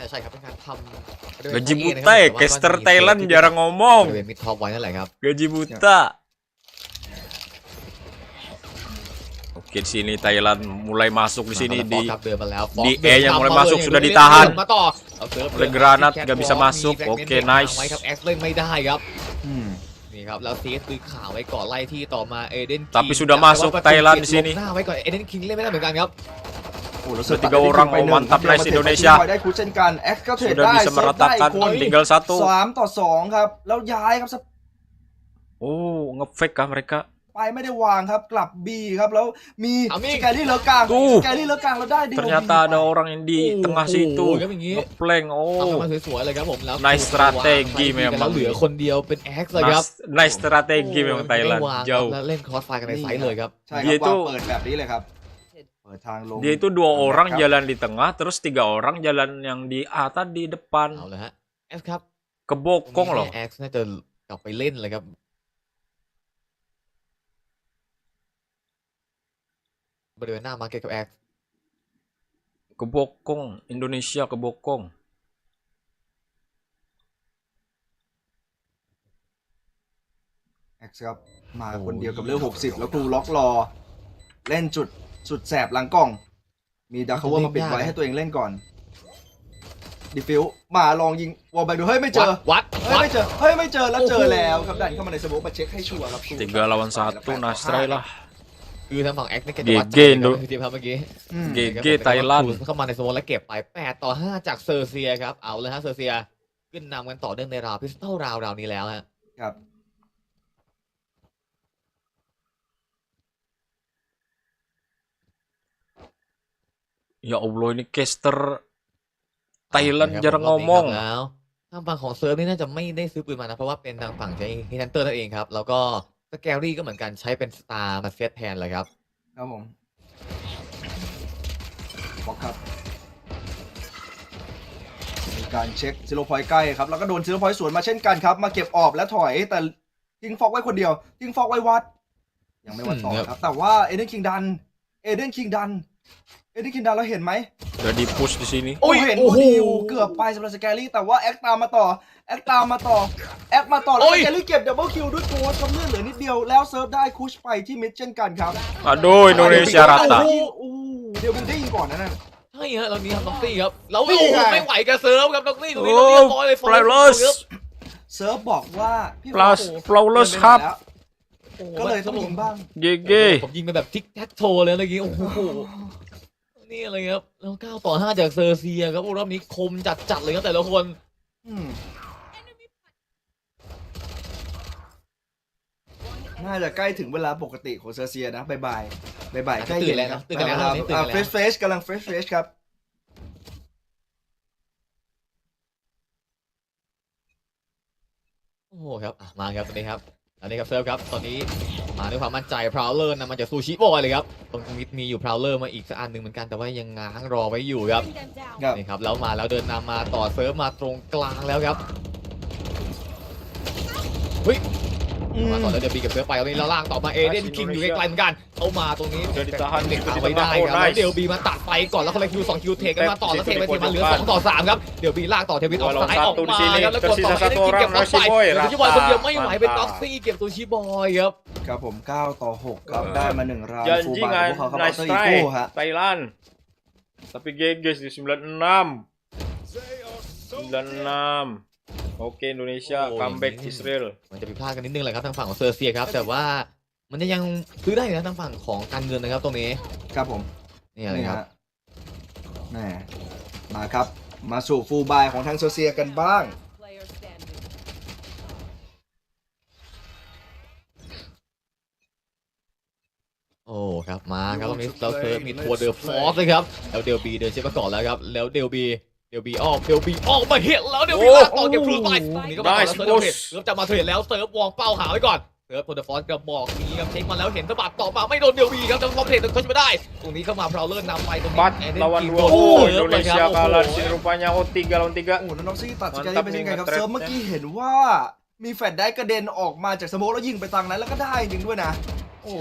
ใช่ครับเป็นการทำ Gaji buta ya caster Thailand jarang ngomong. บริเวณมิดท็อปไว้นั่นแหละครับ Gaji buta. Oke di sini Thailand mulai masuk di sini di E yang mulai masuk sudah ditahan. Oleh granat nggak bisa masuk. Oke nice. ครับแอสเล่นไม่ได้ครับนี่ครับแล้วซีคือข่าวไว้ก่อนไล่ที่ต่อมาเอเดน Tapi sudah masuk Thailand di sini. หน้าไว้ก่อนเอเดนคิงเล่นไม่ได้เหมือนกันครับ Sudah 3 orang mantap nice Indonesia. ได้คูเช่นกันแอคก็เทรด Sudah ได้ bisa meratakan tinggal 3-2ครับแล้วย้ายครับ Oh ngefake kah mereka? ไปไม่ได้วางครับกลับ B ครับแล้วมีสแกลี่เลือกกลางสแกลี่เลือกกลางแล้วได้ดี Ternyata ada orang yang di tengah situ. Ngeplank. ทำ Oh. มาสวยๆเลยครับผมแล้ว Nice strategi แล้ว memang. เหลือคนเดียวเป็นแอ็กซ์เลยครับ Nice strategi memang Thailand. ไม่วางครับ Jauh. แล้วเล่นคอร์สไฟกันในไซส์เลยครับ ใช่ครับ Dia itu เปิดแบบนี้เลยครับเปิดทางลง Dia itu 2 orang jalan di tengah, terus 3 orang jalan yang di A tadi depan. เอาเลยฮะแอ็กซ์ครับ Kebokong loh. แอ็กซ์น่าจะกลับไปเล่นเลยครับบริเวณหน้ามาร์เก็ตกับแอ็กซ์ Kebokong Indonesia kebokong. แอ็กซ์ครับมาคนเดียวกับเลือก60แล้วครูล็อกรอเล่นจุดสุดแสบหลังกล่องมีดาร์คเวอร์มาปิดไว้ให้ตัวเองเล่นก่อนดิฟิวมาลองยิงวอลแบกดูเฮ้ยไม่เจอ วัด เฮ้ยไม่เจอแล้วเจอแล้วครับดันเข้ามาในสโมกมาเช็คให้ชัวร์ครับ 3 lawan 1 nice try lah. คือทางฝั่งแอ็กซ์นี่แกจะวัด GG ดูทีมครับเมื่อกี้ GG Thailand เข้ามาในสโมแล้วเก็บไป8-5จากเซอร์เซียครับเอาเลยฮะเซอร์เซียขึ้นนำกันต่อเนื่องในราวพิสตัลราวนี้แล้วฮะ ครับ Ya Allah ini caster Thailand jarang ngomong. แล้วทางฝั่งของเซิร์ฟนี่น่าจะไม่ได้ซื้อปืนมานะเพราะว่าเป็นทางฝั่งใช้ฮิทันเตอร์นั่นเองครับแล้วก็สแกลลี่ก็เหมือนกันใช้เป็นสตาร์มาเซตแทนเลยครับ ครับผมบล็อกครับ การเช็คซีโร่พอยต์ใกล้ครับแล้วก็โดนซีโร่พอยต์สวนมาเช่นกันครับมาเก็บออบและถอยแต่ทิ้งฟอกไว้คนเดียวทิ้งฟอกไว้วัดยังไม่วัดต่อครับแต่ว่าเอเดนคิงดันเราเห็นไหม Udah di push di sini. โอ้เห็นพอดีเกือบไปสำหรับสแกรี่แต่ว่าแอคตามมาต่อแอคมาต่อแล้วสแกรี่เก็บดับเบิลคิวด้วยโค้ชทำเลือดเหลือนิดเดียวแล้วเซิร์ฟได้คุชไปที่มิดเช่นกันครับ Aduh, Indonesia rata. เดี๋ยวได้ยิงก่อนนะนั่น ใช่ฮะเรานี้ครับน็อกซี่ครับเราไม่ไหวกับเซิร์ฟครับน็อกซี่ตรงนี้ โอ้ เรียบร้อยเลย flawless เซิร์ฟบอกว่าพี่ flawless ครับ ก็เลยต้องยิงบ้าง GG ผมยิงไปแบบทิกแท็กโชว์เลยเมื่อกี้โอ้โหนี่เลยครับแล้ว9-5จากเซอร์เซียครับรอบนี้คมจัดเลยครับแต่ละคน น่าจะใกล้ถึงเวลาปกติของเซอร์เซียนะบ่ายใกล้ ตื่ เย็ น น แล้ว ครั นะ บ ตื่นกันแล้วตื่นกันแล้ว เฟรชกำลังเฟรชครับ โอ้โหครับมาครับตอนนี้ครับอันนี้ครับเซิร์ฟครับตอนนี้มาด้วยความมั่นใจพราวเลอร์นำมาจากซูชิบอยเลยครับตรงมิดมีอยู่พราวเลอร์มาอีกสักอันหนึ่งเหมือนกันแต่ว่ายังง้างรอไว้อยู่ครับนี่ครับแล้วมาแล้วเดินนำมาต่อเซิร์ฟมาตรงกลางแล้วครับเฮ้ยมาต่อแล้วเดี๋ยวบีกับเซิร์ฟไปตรงนี้แล้วล่างต่อมาเอเดนคิงอยู่ไกลๆเหมือนกันเอามาตรงนี้เด็กเอาไว้ได้ครับแล้วเดี๋ยวบีมาตัดไปก่อนแล้วคนละคิว2คิวเทกันมาต่อแล้วเทไปเทมาเหลือ2-3ครับเดี๋ยวบีลากต่อเทวิตออกซ้ายออกมาครับแล้วกดต่อเอเดนคิงเก็บน็อกไปซูชิบอยคนเดียวไม่ไหวเป็นน็อกซี่เก็บซูชิบอยครับครับผม9-6ครับได้มา1ราวฟูล Janji บาย nggak พวกเขาครับ nice อัลเตอร์อี try โก้ฮะ Thailand. Tapi GG di 96. Oke Indonesia comeback Israel. มันจะผิดพลาดกันนิดนึงแหละครับทางฝั่งของเซอร์เซียครับแต่ว่ามันจะยังซื้อได้อยู่นะทางฝั่งของการเงินนะครับตรงนี้ ครับผม นี่อะไรครับ แหมมาครับมาสู่ฟูลบายของทางเซอร์เซียกันบ้าง โอ้ครับมาครับตรงนี้เราเซิร์ฟมีทัวร์เดอร์ฟอร์สเลยครับแล้วเดลบีเดินเช็คมาก่อนแล้วครับแล้วเดลบีออกมาเห็นแล้วเดลบีลากต่อเก็บฟลูไปตรงนี้ก็มาต่อแล้วเซิร์ฟจะมาเทรดแล้วเซิร์ฟวางเป้าหาไว้ก่อนเซิร์ฟทัวร์เดอร์ฟอร์สกระบอกนี้ครับเช็คมาแล้วเห็นสะบัดต่อมาไม่โดนเดลบีครับจะพอเทรดเขาไม่ได้ตรงนี้เข้ามาพราวเลอร์นำไปตรงนี้ Empat lawan 2. Indonesia kalah di sini rupanya. Oh 3 lawan 3. โอ้น้องซี่ตัดสกายไปเช่นกันครับเซิร์ฟเมื่อกี้เห็นว่ามีแฟลชได้กระเด็นออกมาจากสโมกแล้วยิงไปทางนั้นแล้วก็ได้จริงด้วยนะโอ้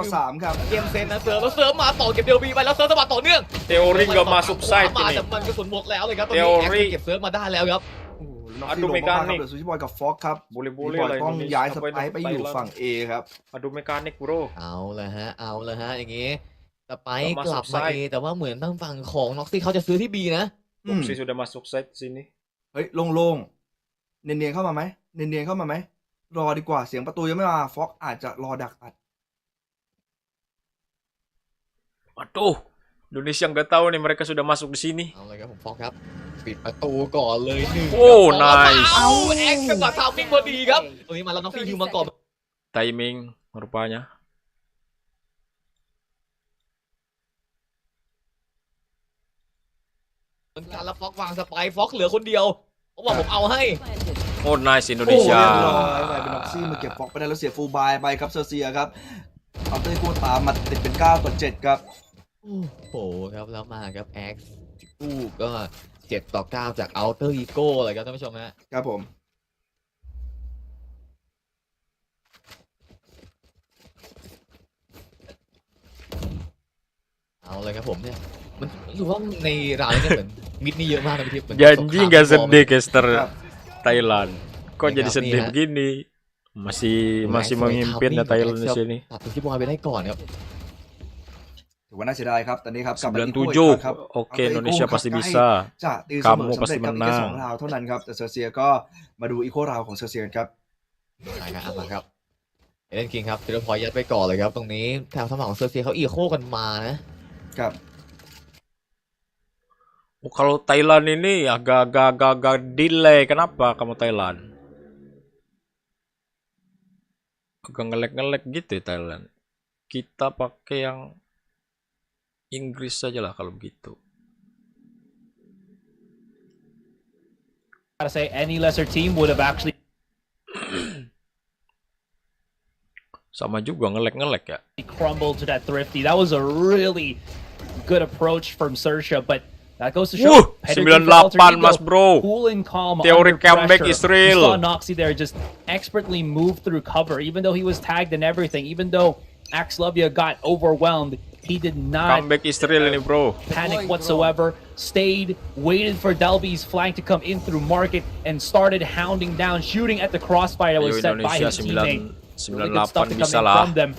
3-3ครับ เกมเซนนะเซิร์ฟแล้วเซิร์ฟมาต่อเก็บเดลบีไปแล้วเซิร์ฟสะบัดต่อเนื่อง Teori nggak masuk side มา ini. จากมันกระสุนหมดแล้วเลยครับตอนนี้เก็บเซิร์ฟมาได้แล้วครับ Adu mekanik ซูชิบอยกับฟ็อกครับ Boleh-boleh บอย lah ต้อง Indonesia ย้ายส sampai ไปไปอยู่ Thailand. ฝั่ง A ครับ Adu mekanik bro. เอาละฮะอย่างงี้สไป ก็ ก มา ลับ สุ มา ด เอ ท้าย แต่ว่าเหมือนทางฝั่งของน็อกซี่เขาจะซื้อที่บีนะ Opsi sudah masuk side sini. เฮ้ยโล่งๆเนียนๆเข้ามาไหมรอดีกว่าเสียงประตูยังไม่มาฟ็อกอาจจะรอดักอัด Aduh, Indonesia nggak tahu nih mereka sudah masuk di sini. เอาเลยครับผมฟอกครับปิดประตูก่อนเลย1 โอ้ nice เอาแอ็กซ์จังหวะทามมิ่งพอดีครับตรงนี้มาแล้วน็อกซี่ฮิวมาก่อน Timing rupanya. เหมือนกันแล้วฟอกวางสไปฟอกเหลือคนเดียวเพราะว่าผมเอาให้ Oh nice โอ้ Indonesia. เรียบร้อยไปเป็นน็อกซี่มาเก็บฟ็อกไปได้แล้วเสียฟูลบายไปครับเซอร์เซียครับเอาเต้โก้ตามมาติดเป็น9-7ครับ โอ้โหครับแล้วมาครับแอ็กซ์กู้ก็7-9จากอัลเตอร์อีโก้เลยครับท่านผู้ชมฮะ ครับผม เอาเลยครับผมเนี่ยมันรู้สึกว่าในราวนี้เหมือนมิดนี่เยอะมากนะพี่ทิพย์ Janji nggak sedih caster Thailand. Kok jadi sedih begini? Masih memimpin ya Thailand di sini. ตัดตัวที่บอยไปได้ก่อนครับ ถือว่าน่าเสียดายครับตอนนี้ครับกลับมาอีโก้ 97 อีกครั้งครับ Oke เอาเต้โก้ Indonesia ครับ pasti ใกล้ bisa. จะตีเสมอ Kamu สำเร็ pasti จครับอีกแค่2 menang. ราวเท่านั้นครับแต่เซอร์เซียก็มาดูอีโก้ราวของเซอร์เซียกันครับ ใช่ครับมาครับเอเดนคิงครับเทเลพอยยัดไปก่อนเลยครับตรงนี้แถวสมองของเซอร์เซียเขาอีโคกันมานะครับ Oh, kalau Thailand ini agak delay. Kenapa kamu Thailand? Agak ngelek-ngelek gitu ya Thailand. Kita pakai yang Inggris saja lah kalau begitu. Gotta say, any lesser team would have actually Sama juga ngelek-ngelek ya. crumbled to that Thrifty. That was a really good approach from Sersha, but That goes to show. 98 mas bro. Cool and calm. Theory comeback pressure. is real. We saw Noxy there just expertly move through cover, even though he was tagged and everything. Even though Axlovia got overwhelmed, he did not comeback is real ini bro. panic whatsoever. Stayed, waited for Delby's flank to come in through market, and started hounding down, shooting at the crossfire that was set by his teammate. Really good stuff to come in from them.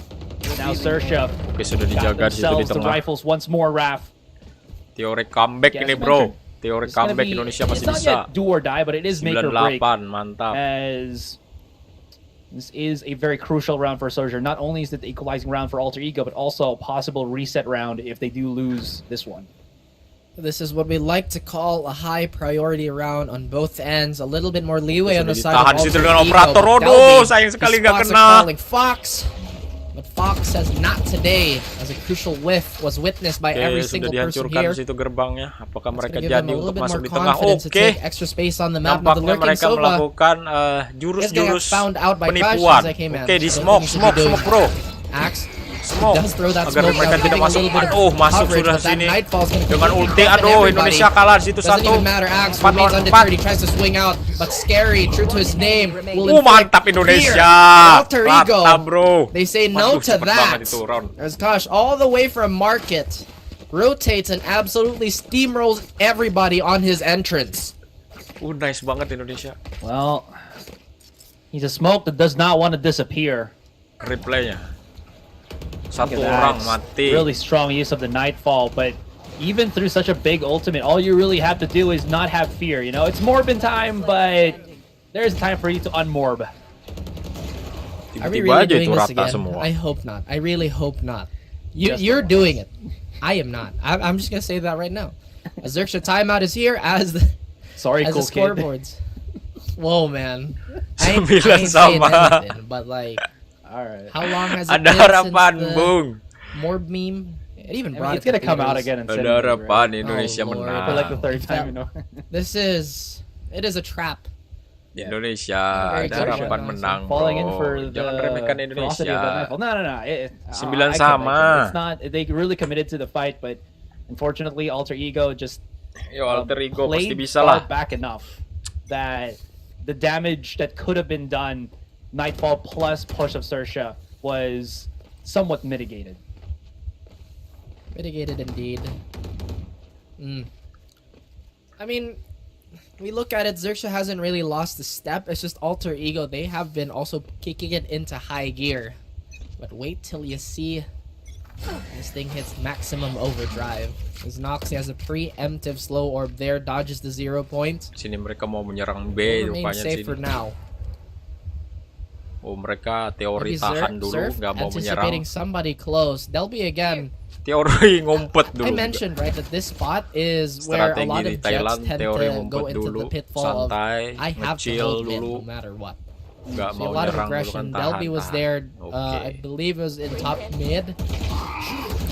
Now Sersha got themselves the rifles once more, Raf. Teori comeback ini bro. Teori comeback Indonesia masih it's bisa. not yet do or die, but it is make or break. 98 mantap. As this is a very crucial round for Sersha. Not only is it the equalizing round for Alter Ego, but also a possible reset round if they do lose this one. This is what we like to call a high priority round on both ends. A little bit more leeway on the side of Alter Ego. Operator, aduh, sayang sekali nggak kena. Fox. But Fox says not today, as a crucial whiff was witnessed by every single person here. Situ gerbangnya. Apakah mereka Give jadi them a little untuk bit masuk more di tengah? confidence to Oke. take extra space on the map. Now the Nampaknya lurking mereka Sova melakukan is jurus-jurus found out by penipuan. Crash, like, hey, man, Oke, di I don't smoke think you should be doing bro. Axe Smoke. does throw that Agar smoke mereka out, tidak giving a masuk. little bit of Aduh, masuk coverage, sudah but that sini. Nightfall's gonna Dengan completely ulti, drop aduh, everybody. Indonesia kalah di situ Doesn't satu. even matter, Axe 4 remains lawan undeterred. He 4. tries to swing out, but Scary, true to his name, will Mantap Indonesia. Alter Ego. Rata, bro. They say no Waduh, to cepet that. banget itu, Ron. As Kosh, all the way from market, rotates and absolutely steamrolls everybody on his entrance. Nice banget Indonesia. Well, he's a smoke that does not want to disappear. Replaynya. Satu Look at orang that. mati. Really strong use of the Nightfall, but even through such a big ultimate, all you really have to do is not have fear. You know, it's Morbin time, but there's time for you to unmorb. Are we really doing this again? I hope not. I really hope not. You're doing it. I am not. I'm just gonna say that right now. A Xerxia timeout is here as the Sorry, as cool the kid. scoreboards. Whoa, man. I ain't 9 saying sama. anything, but like, Alright. how long has it Ada been harapan, since Bung. the Morb meme? It even brought It's gonna come out theaters. again in Ada cinemas, harapan right? Indonesia Oh, Lord. menang. For like the third time, you know. It is a trap. Indonesia, Very ada good. harapan menang, Falling in bro. for Jangan remehkan the ferocity of Indonesia. that Nightfall. No. 9 I sama. It's not. They really committed to the fight, but unfortunately, Alter Ego just Yo, Alter Ego pasti played bisa far lah. back enough that the damage that could have been done, Nightfall plus push of Sersha, was somewhat mitigated. Mitigated indeed. I mean, we look at it, Xerxia hasn't really lost a step. It's just Alter Ego. They have been also kicking it into high gear. But wait till you see this thing hits maximum overdrive. As Noxy has a preemptive slow orb there, dodges the 0 point. Sini mereka mau menyerang B Remain rupanya safe for sini. now. Oh, mereka teori Maybe tahan dulu, Surf nggak mau anticipating menyerang. somebody close. Delby again. Teori ngumpet dulu. I mentioned, right, that this spot is where a lot of Strategi di jets Thailand, tend teori to go ngumpet into dulu, the pitfall santai, of I have to nge-chill hold mid dulu. no matter what. Nggak See mau a lot of nyerang dulu aggression. kan, Delby was tahan. there, Oke. I believe it was in top mid.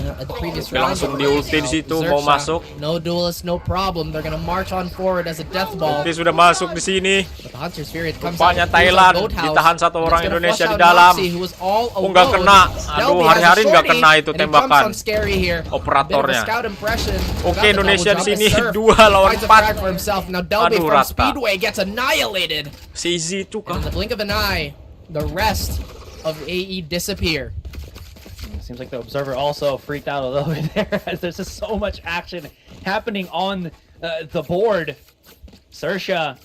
At the previous Oke, round. langsung di-ulti di situ, mau Xerxia, masuk. No duelist, no problem. They're gonna march on forward as a death ball. Oke, sudah masuk di sini. But the Hunter's Spirit comes Rupanya out, Thailand goat house, ditahan satu and orang it's gonna Indonesia flush di out dalam. Noxy, who was all Oh, nggak alone. kena. Delby Aduh, has a hari-hari nggak shorty, kena itu and he tembakan. jumps on Scary here. Operatornya. Bit of a scout impression. Oke, Got the Indonesia double di jump, sini and Surf 2 lawan finds a 4. frag for himself. Now Delby Aduh, from rata. Speedway gets annihilated. Si Easy itu In kah? the blink of an eye, the rest of AE disappear. Seems like the Observer also freaked out a little bit there, as there's just so much action happening on the board. Sersha,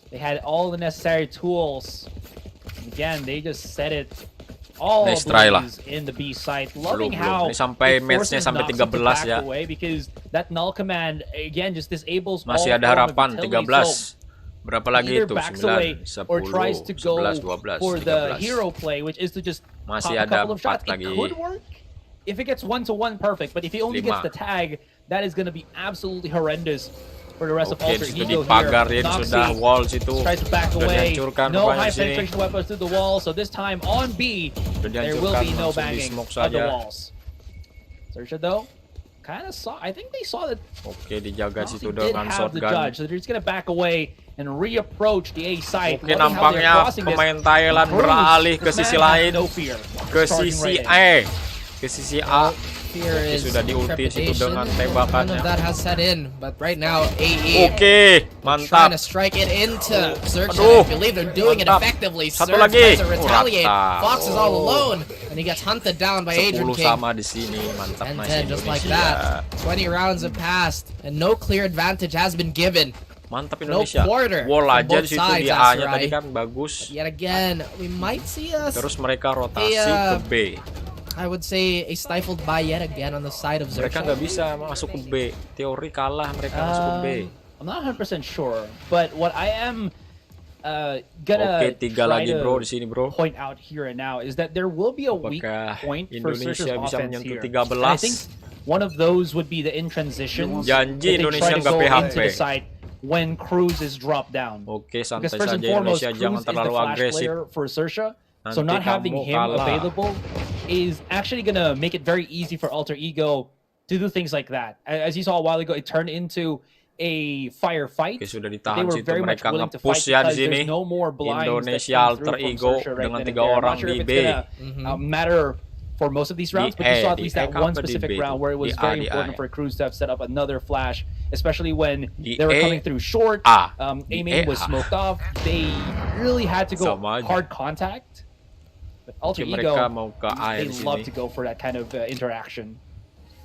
they had all the necessary tools. Again, they just set it all Nice try lah. in the B site. Loving Belum. how Ini sampai it matchnya forces sampai Noxy 13 to back ya. away, because that null command again just disables Masih all ada form of harapan utility. 13. So, Berapa lagi either itu? backs 9, away 10, or tries to go 11, 12, for the 13. hero play, which is to just Masih pop a ada couple of 4 shots. lagi. It could work if it gets 1-to-1 perfect, but if he only 5. gets the tag, that is going to be absolutely horrendous for the rest of Oke, Alter sudah Ego dipagarin, here. sudah Noxy walls itu. tries to back Sudah away. dihancurkan No rupanya high di sini. penetration weapons to the wall, so this time on B, Sudah there will dihancurkan, be no langsung banging di-smoke of the saja. walls. Sersha though, kind of saw. I think they saw that. Oke, dijaga Noxy situ did dengan have the shotgun. judge, so they're just gonna back away and reapproach the A site. Oke, nampaknya pemain Thailand beralih ke sisi lain, ke sisi E, ke sisi A. fear is sudah diulti situ trepidation. dengan None tembakannya. of that has set in, but right now AE Oke, trying mantap. to strike it into Xerxes. Aduh, I believe they're doing mantap. it effectively. Satu Xerxes lagi. tries to retaliate. Rata. Fox is all alone, and he gets hunted down by 10 Adrian King. sama di sini, mantap. And Nice then just like Indonesia. that, 20 rounds have passed, and no clear advantage has been given. Mantap No Indonesia. quarter Wall from aja both di situ sides, di A-nya Asurai. tadi kan bagus. Yet again, we might see us. Terus mereka rotasi ke B. I would say a stifled buy yet again on the side of Mereka Xerxes. nggak bisa masuk ke B. Teori kalah mereka masuk ke B. I'm not 100% sure, but what I am gonna Oke, 3 try lagi to bro di sini bro. point out here and now is that there will be a weak Apakah point for Xerxes Indonesia bisa offense menyentuh here. 13? And I think one of those would be the in transitions. Janji that they try Indonesia to nggak go PHP. into the side when Cruz is dropped down. Oke, Because santai first saja and foremost, Indonesia, Cruz jangan is the terlalu flash agresif. player for Xerxes. So Nanti not having kamu him kalah. available is actually gonna make it very easy for Alter Ego to do things like that. As you saw a while ago, it turned into a firefight. Oke, sudah They ditahan were situ, very much mereka willing to nge-push fight ya di because sini. there's no more blinds Indonesia that come Alter through from Ego Xerxes right dengan then 3 and there. I'm orang not sure di if B. it's gonna matter for most of these rounds, but you saw at least that one specific round where it was very important for Cruz to have set up another flash, especially when they were coming through short. A-main was smoked off. They really had to go hard contact. But Alter Ego, they love to go for that kind of interaction.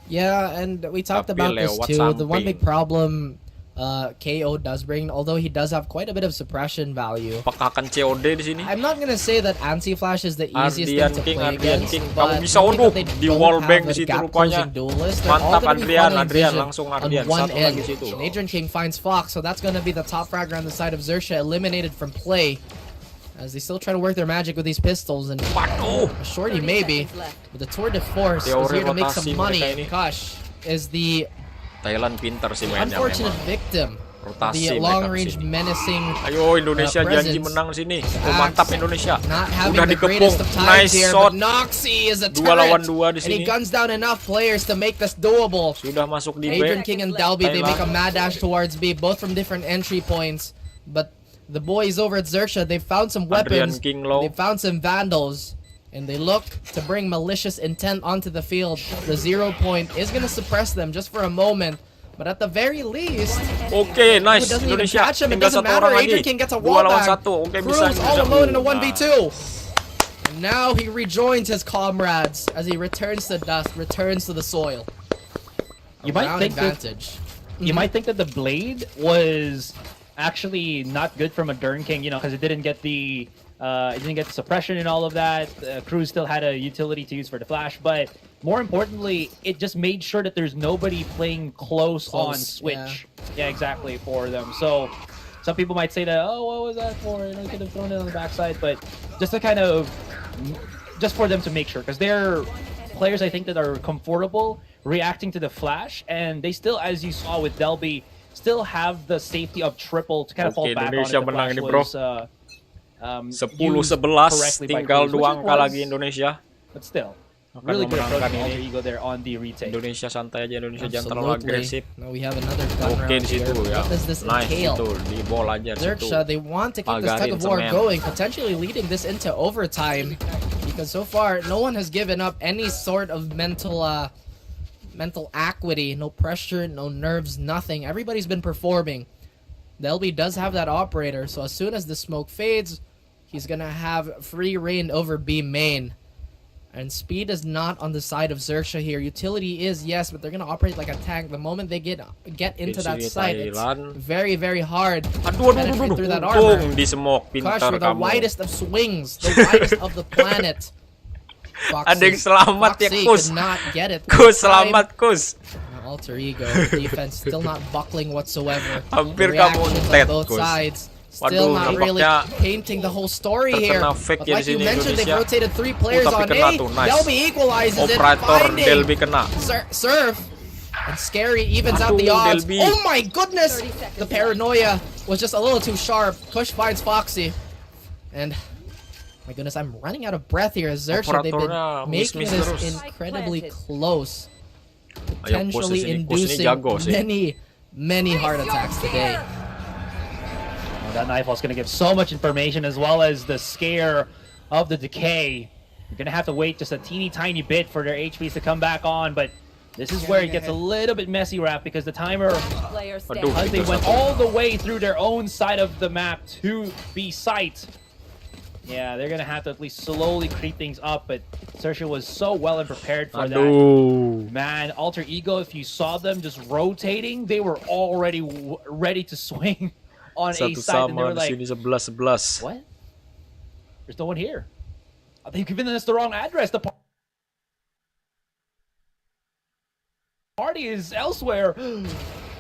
Yeah, and we talked Tapi about this lewat too. The one samping. big problem KO does bring, although he does have quite a bit of suppression value. Apakah akan COD di sini? I'm not gonna say that anti-flash is the easiest Ardian thing to King, play Ardian against, King. Kamu but bisa knowing waduh that they di don't wallbang have di a situ gap-closing rupanya. duelist, they're all Mantap gonna be Adrian, funneling Adrian vision langsung on Ardian. one Satu end. lagi situ. And Adrian King finds Fox, so that's gonna be the top fragger on the side of Xerxes, eliminated from play. As they still try to work their magic with these pistols, and Shorty maybe, but the tour de force is Teori here to make rotasi some money. mereka ini. Kosh is the Thailand pintar sih mainnya unfortunate memang. victim. Rotasi The mereka long-range kesini. menacing. Ayo Indonesia janji presence. menang sini. Oh, mantap Indonesia. Not having Udah the dikepung. greatest of times Nice here, shot. but Noxy is a 2 lawan turret, 2 di and he sini. guns down enough players to make this doable. Sudah masuk di B. Adrian King and Delby, they make a Thailand. mad dash towards B, both from different entry points. But the boys over at Xerxes, they found some Adrian weapons, King low. they found some vandals, and they look to bring malicious intent onto the field. The 0 point is going to suppress them just for a moment. But at the very least, Oke, nice doesn't even Indonesia. catch him. It Tinggal doesn't 1 orang matter. lagi. Adrian King gets a 2 wall lawan back. 1. Oke, Cruz bisa all alone in a Nah. 1v2. And now he rejoins his comrades as he returns to dust, returns to the soil. You might Round think that, advantage. you might think that the blade was actually not good from a Dern King, you know, because it didn't get the suppression and all of that. Cruz still had a utility to use for the flash, but more importantly, it just made sure that there's nobody playing close on switch. Yeah, exactly, for them. So some people might say that, oh, what was that for? You know, you could have thrown it on the backside, but just to kind of, just for them to make sure, because they're players, I think, that are comfortable reacting to the flash, and they still, as you saw with Delby, still have the safety of triple to kind of fall back on if Indonesia the menang flash ini, bro. was 10-11 correctly by tinggal Cruz, 2 which angka was- lagi Indonesia. But still, Akan really good approach memenangkan from ini. Alter Ego there on the retake. Indonesia santai aja, Indonesia jangan terlalu agresif. Now we have another gun Oke round di situ here. ya. What does this Nice entail? itu di bola aja di situ. Xerxes, they want to keep this tug Pagarin of war semen. going, potentially leading this into overtime. Because so far, no one has given up any sort of mental acuity. No pressure, no nerves, nothing. Everybody's been performing. Delby does have that operator, so as soon as the smoke fades, he's going to have free reign over B main. And speed is not on the side of Xerxes here. Utility is, yes, but they're going to operate like a tank. The moment they get into that site, it's very, very hard to penetrate through that armor. Untung di smoke, pintar Gosh, with the kamu. widest of swings, the widest of the planet. Ada yang selamat ya, Foxy Kus. could not get it. Kus, selamat, Kus. Alter Ego defense still not buckling whatsoever. Hampir The kamu reactions tet, on both Kus. sides still Waduh, not really nampaknya painting the whole story here. terkena fake But ya like di you sini mentioned, they've Indonesia. rotated 3 players tapi on kena A. tuh, nice. Delby equalizes Operator it. Finding Delby kena. Serve. And Scary evens out Aduh, the odds. Delby. Oh my goodness! The paranoia was just a little too sharp. Kush finds Foxy. And my goodness, I'm running out of breath here as Xerxes. They've been Operatornya making miss this terus. incredibly close. Ayo, Kus Potentially di sini. Kus ini inducing jago sih. many heart attacks today. That Nightfall's going to give so much information, as well as the scare of the decay. You're gonna have to wait just a teeny tiny bit for their HPs to come back on, but this is where it gets a little bit messy, Raph, because the timer, because they went all the way through their own side of the map to B site. Yeah, they're gonna have to at least slowly creep things up, but Sersha was so well and prepared for that. Man, Alter Ego, if you saw them just rotating, they were already ready to swing on A side, and they were like, what? There's no one here. They've given us the wrong address. The party is elsewhere.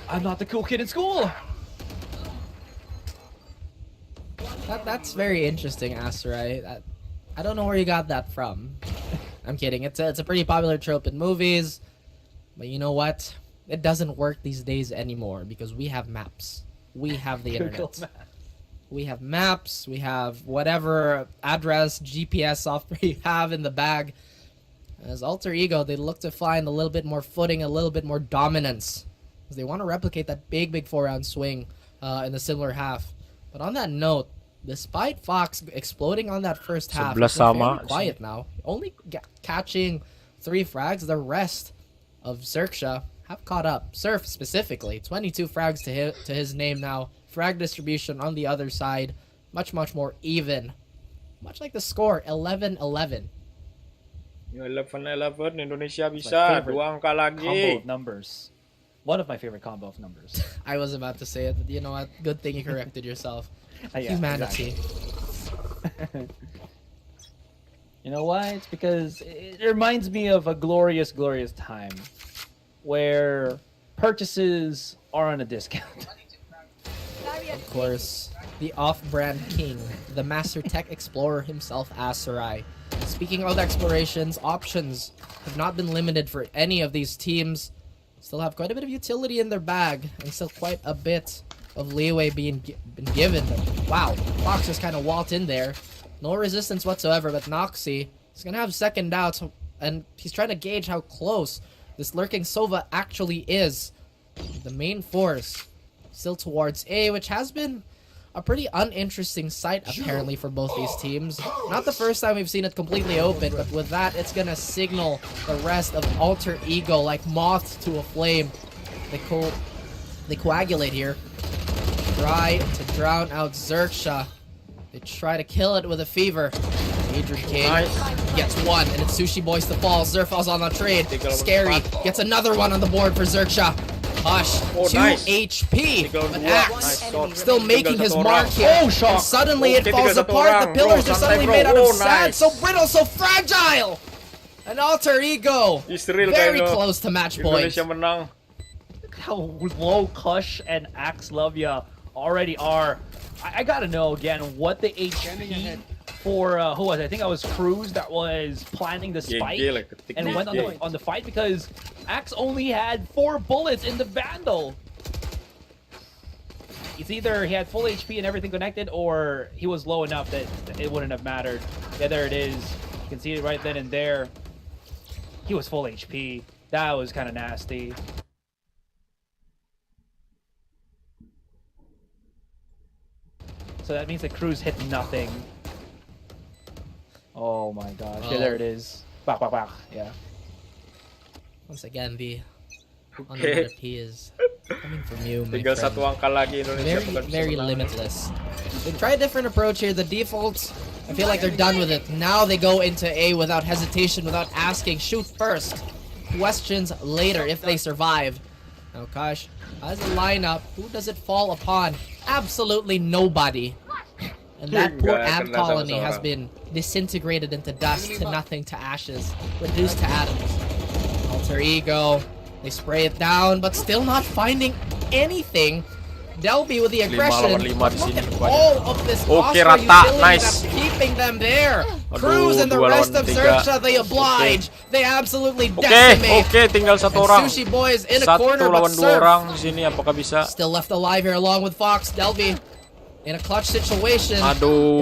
I'm not the cool kid in school. That's very interesting, Asterai. I don't know where you got that from. I'm kidding. It's a pretty popular trope in movies, but you know what? It doesn't work these days anymore because we have maps. We have the internet. We have maps. We have whatever address, GPS software you have in the bag. As Alter Ego, they look to find a little bit more footing, a little bit more dominance, because they want to replicate that big 4-round swing in the similar half. But on that note, despite Fox exploding on that first half, it's very quiet now. Only catching 3 frags. The rest of Zerksha have caught up. Surf specifically, 22 frags to his name now. Frag distribution on the other side, much more even. Much like the score, 11-11. 11-11, Indonesia bisa 2 angka lagi. Combo of numbers. One of my favorite combo of numbers. I was about to say it, but you know what? Good thing you corrected yourself. Yeah, Humanity. Exactly. You know why? It's because it reminds me of a glorious time where purchases are on a discount. Of course, the off-brand king, the Master Tech Explorer himself, Aserai. Speaking of explorations, options have not been limited for any of these teams. Still have quite a bit of utility in their bag, and still quite a bit of leeway been given them. Wow, Fox just kind of walked in there. No resistance whatsoever, but Noxy is going to have second doubts, and he's trying to gauge how close this lurking Sova actually is. The main force still towards A, which has been a pretty uninteresting sight, apparently, for both these teams. Not the first time we've seen it completely open, but with that, it's going to signal the rest of Alter Ego like moths to a flame. They coagulate here. Try to drown out Zerksha. They try to kill it with a fever. Adrian King gets one, and it's Sushi Boys to fall. Zerfalls on the trade. Scary gets another one on the board for Zerksha. Hush, 2 HP, but Axe still making his mark here, and suddenly it falls apart. The pillars are suddenly made out of sand, so brittle, so fragile. An Alter Ego, very close to match point. Look how low Kush and Axe Love Ya already are. I gotta know again what the HP for who was it? I think I was Cruz that was planning the spike and went on the fight, because Axe only had 4 bullets in the Vandal. It's either he had full HP and everything connected, or he was low enough that it wouldn't have mattered. Yeah, there it is. You can see it right then and there. He was full HP. That was kind of nasty. So that means that Cruz hit nothing. Oh my gosh. Yeah, there it is. Bak, bak, bak. Yeah. Once again, the unlimited P is coming from you, my Tinggal friend. satu angka lagi Indonesia. Very limitless. They try a different approach here. The default, I feel like they're done with it. Now they go into A without hesitation, without asking. Shoot first. Questions later if they survive. Now, Kosh, as a lineup, who does it fall upon? Absolutely nobody. And that poor Amp colony has been disintegrated into dust, to nothing, to ashes, reduced to atoms. Alter Ego, they spray it down, but still not finding anything. Delby with the aggression. Look at all of this Oscar utility that's keeping them there. Cruz and the rest of Zerksha, they oblige. They absolutely decimate. Tinggal satu orang. Sushi Boys in a corner, but Surf orang di sini, apakah bisa? Still left alive here along with Fox. Delby in a clutch situation.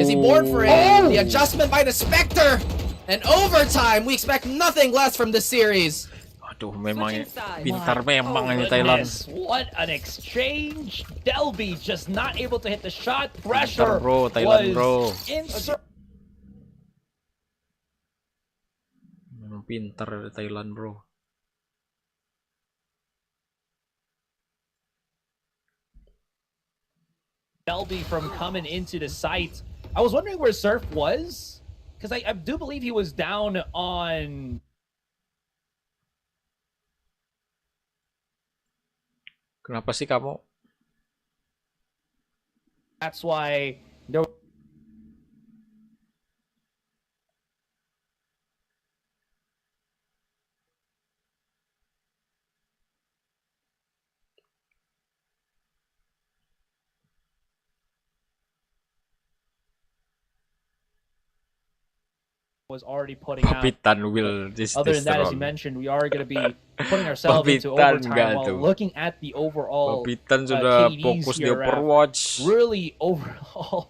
Is he bored for it? The adjustment by the Spectre. And overtime, we expect nothing less from this series. Aduh, memang pintar memang ini Thailand. What an exchange! Delby just not able to hit the shot. Pressure Thailand, bro. was Memang pintar dari Thailand, bro. Belby from coming into the site. I was wondering where Surf was, because I do believe he was down on. Kenapa sih kamu? That's why there. Was already putting out. Papitan will Other than that, as you mentioned, we are going to be putting ourselves into overtime while looking at the overall Papitan sudah fokus di Overwatch. Really overall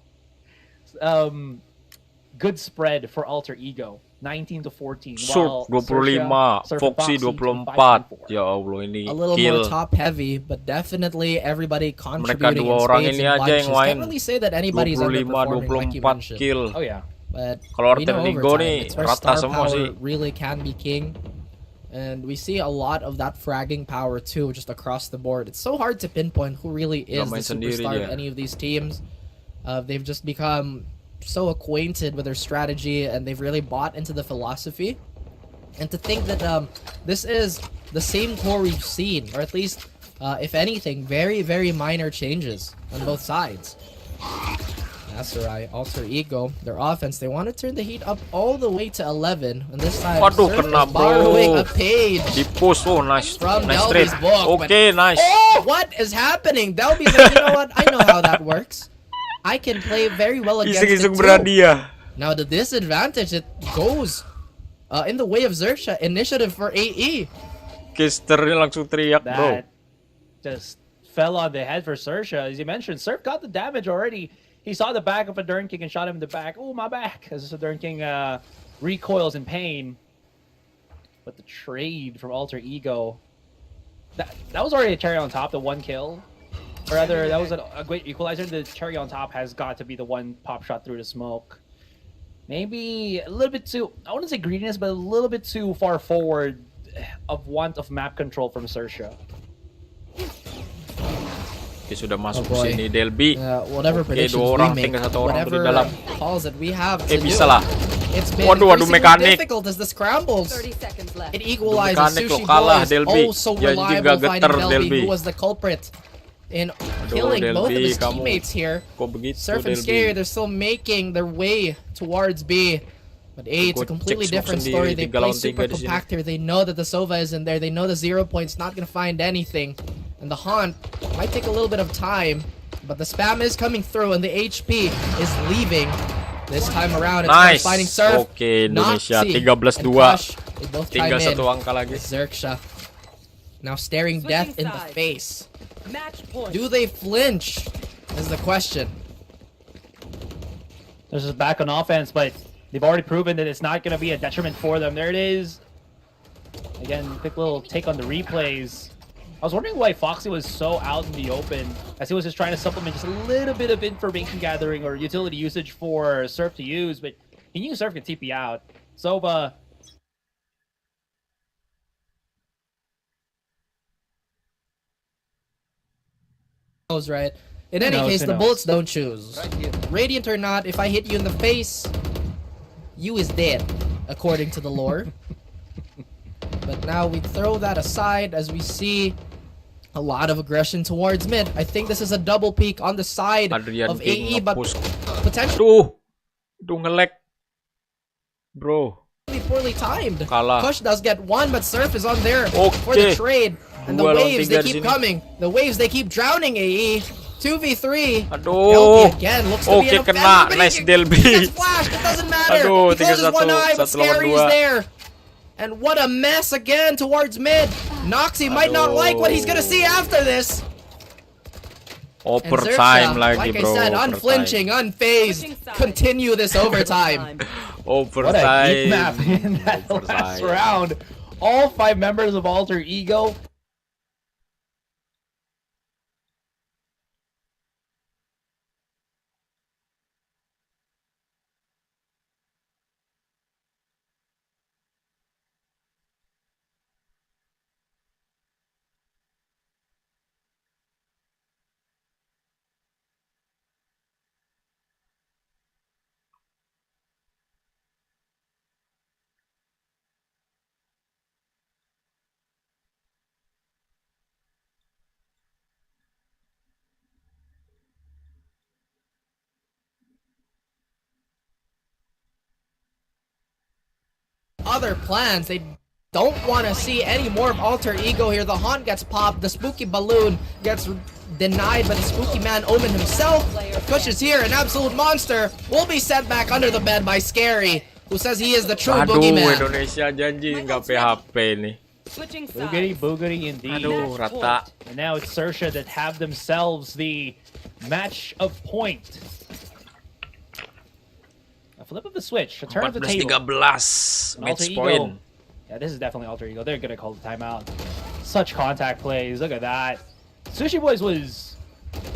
good spread for Alter Ego. 19 to 14. Surf 25, Foxy 24. Ya Allah, ini a little kill. more top heavy, but definitely everybody contributing Mereka dua in orang spades ini and aja bunches. yang main. Can't really say that anybody's 25, underperforming like you 24 mentioned. kill. Oh yeah. But kalau we know Alter Ego overtime, nih it's where rata star semua power sih. really can be king. And we see a lot of that fragging power too, just across the board. It's so hard to pinpoint who really is the superstar of any of these teams. They've just become so acquainted with their strategy, and they've really bought into the philosophy. And to think that this is the same core we've seen, or at least, if anything, very, very minor changes on both sides. That's right, Alter Ego, their offense, they want to turn the heat up all the way to 11. And this time, Waduh, Surf kena, is borrowing bro. a page Di push, oh nice, from nice Delby's trade. book. Okay, nice. Oh, what is happening? Delby's like, you know what? I know how that works. I can play very well against it Iseng-iseng too. berani ya. Now the disadvantage, it goes in the way of Xerxia. Initiative for AE. Casternya langsung teriak, bro. That just fell on the head for Xerxia. As you mentioned, Surf got the damage already. He saw the back of a Dern King and shot him in the back. Oh, my back. As the Dern King recoils in pain. But the trade from Alter Ego. That was already a cherry on top, the one kill. Or rather, that was a great equalizer. The cherry on top has got to be the one pop shot through the smoke. Maybe a little bit too, I wouldn't say greediness, but a little bit too far forward of want of map control from Xerxia. Oke, sudah masuk ke sini Delby. Whatever Oke, dua orang tinggal satu orang tuh di dalam. Calls that we have Bisa lah. It's been Waduh, mekanik. difficult as the scrambles. It equalizes. Mekanik lo Sushi kalah Boys Delby. also Ya juga reliable geter fighting Delby. who was the culprit in killing both of his teammates here. Kok begitu Surf and Scary, they're still making their way towards B. But A, it's a completely different story. They play super compact here. They know that the Sova is in there. They know the 0 point's not going to find anything. And the Haunt might take a little bit of time. But the spam is coming through and the HP is leaving. This time around, it's finding Surf. Oke, Indonesia 13-2. Tinggal satu angka lagi. Xerxia now staring death in the face. Do they flinch? Is the question. This is back on offense, but they've already proven that it's not going to be a detriment for them. There it is. Again, quick little take on the replays. I was wondering why Foxy was so out in the open, as he was just trying to supplement just a little bit of information gathering or utility usage for Surf to use, but he knew Surf could TP out. Sova. Right. In any case, the bullets don't choose. Radiant or not, if I hit you in the face, you is dead, according to the lore. But now we throw that aside as we see a lot of aggression towards mid. I think this is a double peek on the side of AE, but potentially nge-lag. Bro. Poorly timed. Kalah. Push does get one, but Surf is on there for the trade. And the waves, they keep coming. The waves, they keep drowning AE. 2v3. Aduh. Again, looks to be an kena. Nice Delby. It doesn't matter. Aduh, He closes one eye, but Scary is 1-2. there. And what a mess again towards mid. Noxy might not like what he's gonna see after this. Overtime lagi, like bro. I said, unflinching, unfazed. Continue this overtime. What a heat map in that last round. All 5 members of Alter Ego. other plans. They don't want to see any more of Alter Ego here. The Haunt gets popped. The Spooky Balloon gets denied by the Spooky Man Omen himself. Pushes here. An absolute monster will be sent back under the bed by Scary, who says he is the true boogeyman. Indonesia janji nggak PHP nih. Boogity indeed. Aduh, rata. And now it's Sersha that have themselves the match of point. A flip of the switch. A turn of the table. 14-13. Match point. Yeah, this is definitely Alter Ego. They're gonna call the timeout. Such contact plays. Look at that. Sushi Boys was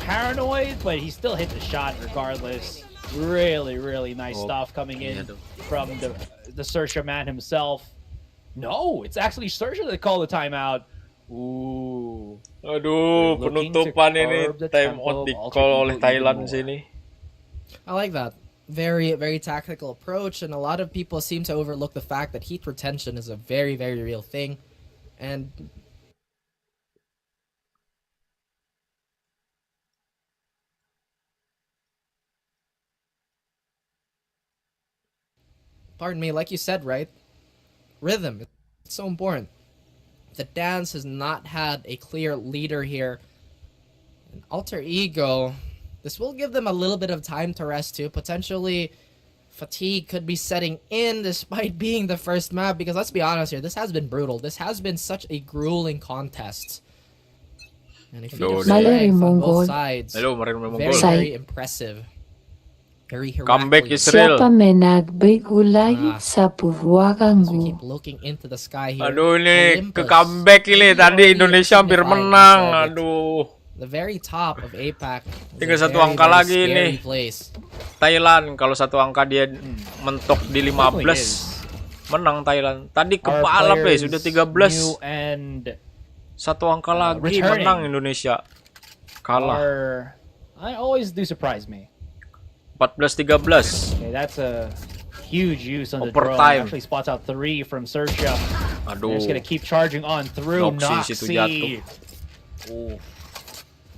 paranoid, but he still hit the shot regardless. Really, really nice stuff coming in from the Sersha man himself. No, it's actually Sersha that called the timeout. Ooh. Aduh, penutupan ini time out di call oleh Thailand sini. I like that. Very, very tactical approach, and a lot of people seem to overlook the fact that heat retention is a very, very real thing. And pardon me, like you said, right? Rhythm, it's so important. The dance has not had a clear leader here. And Alter Ego, this will give them a little bit of time to rest too. Potentially, fatigue could be setting in despite being the first map, because let's be honest here, this has been brutal. This has been such a grueling contest. And if you on both sides, very impressive. Comeback Israel. Siapa menagbigulay sa purwagangu? Keep looking into the sky here. Aduh ini ke comeback ini tadi Indonesia hampir menang. Aduh. The very top of APAC. Tinggal satu angka lagi ini. Thailand kalau satu angka dia mentok di 15. Menang Thailand. Tadi kepala sudah 13. Satu angka lagi menang Indonesia. Kalah. I always do surprise me. 14-13. Okay, that's a huge use on the drone. Actually spots out 3 from Sersha. Aduh. Just gonna keep charging on through. Noxy. Oh,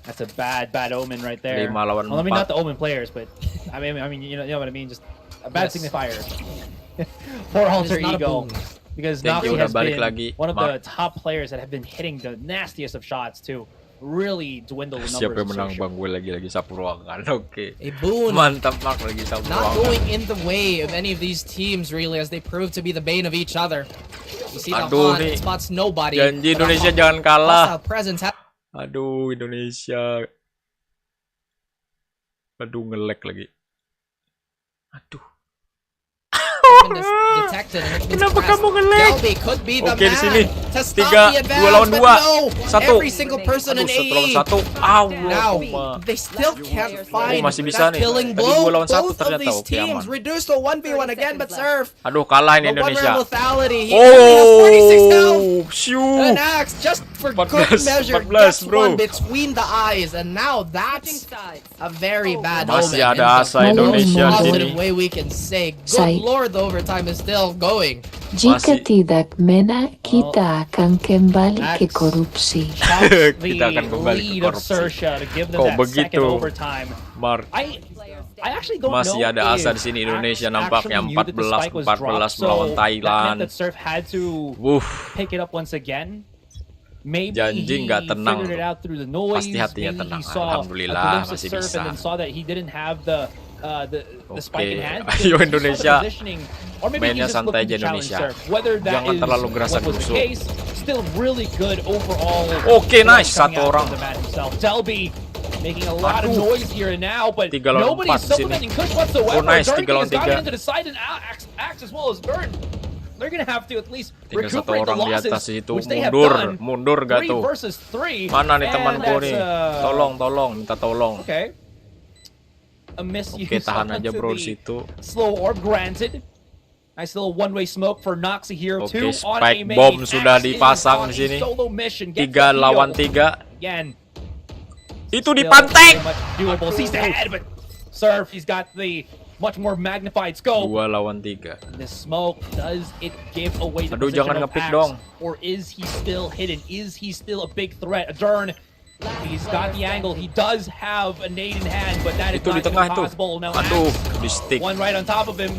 that's a bad omen right there. 5 lawan 4. Well, I mean not the omen players, but I mean you know what I mean. Just a bad signifier for Alter Ego, because Noxy has been one of the top players that have been hitting the nastiest of shots too. Really dwindle the numbers. Siapa yang menang bang? Gue lagi sa Purwagan. Oke. A boon. Mantap Mark lagi sa Purwagan. Not going in the way of any of these teams really, as they prove to be the bane of each other. You see the Haunt spots nobody. Janji Indonesia jangan kalah. Aduh Indonesia. Aduh nge-lag lagi. Aduh. Kenapa kamu nge-lag? Oke di sini 3, 2 lawan 2, 1. Aduh 1 lawan 1. They still can't find masih bisa nih. Tadi 2 lawan 1 ternyata oke aman. Reduced to 1v1 again, but Surf. Aduh kalah ini Indonesia. Oh, an axe just for good measure gets one between the eyes, and now that's a very bad omen. Masih ada asa Indonesia di sini. Way we can say, good lord, the overtime is still going. Jika tidak menang, kita akan kembali ke korupsi. Kita akan kembali ke korupsi. Kok begitu, Mark? I actually don't masih ada asa di sini Indonesia nampaknya 14 melawan Thailand. Pick it up once again. Maybe janji nggak tenang, pasti hatinya tenang. Alhamdulillah masih bisa. Oke, ayo Indonesia, mainnya santai aja Indonesia, jangan terlalu gerasa-gerusu. Oke, nice, 1 orang. Making a lot of noise here and now, but 3 lawan 4 sini. Oh nice, 3 lawan 3. They're gonna have to at least tinggal 1 recuperate the orang di losses, atas itu. which they have Mundur, done. mundur gak tuh? 3 versus 3. Mana nih temanku nih? Tolong, minta tolong. Okay. A misuse. Oke, tahan aja bro di situ. Slow orb granted. Nice little one-way smoke for Noxy here. Oke, 2 on spike A main. bomb sudah dipasang di sini. 3 lawan 3. Again. Itu dipantek. Doable. Sees the head, but Surf, he's got the much more magnified scope. 2 lawan 3. The smoke, does it give away the Aduh, position jangan of nge-pick Axe, dong. or is he still hidden? Is he still a big threat? Adern, he's got the angle. He does have a nade in hand, but that is Itu not di tengah possible. Now Aduh, Axe, di stick. one right on top of him.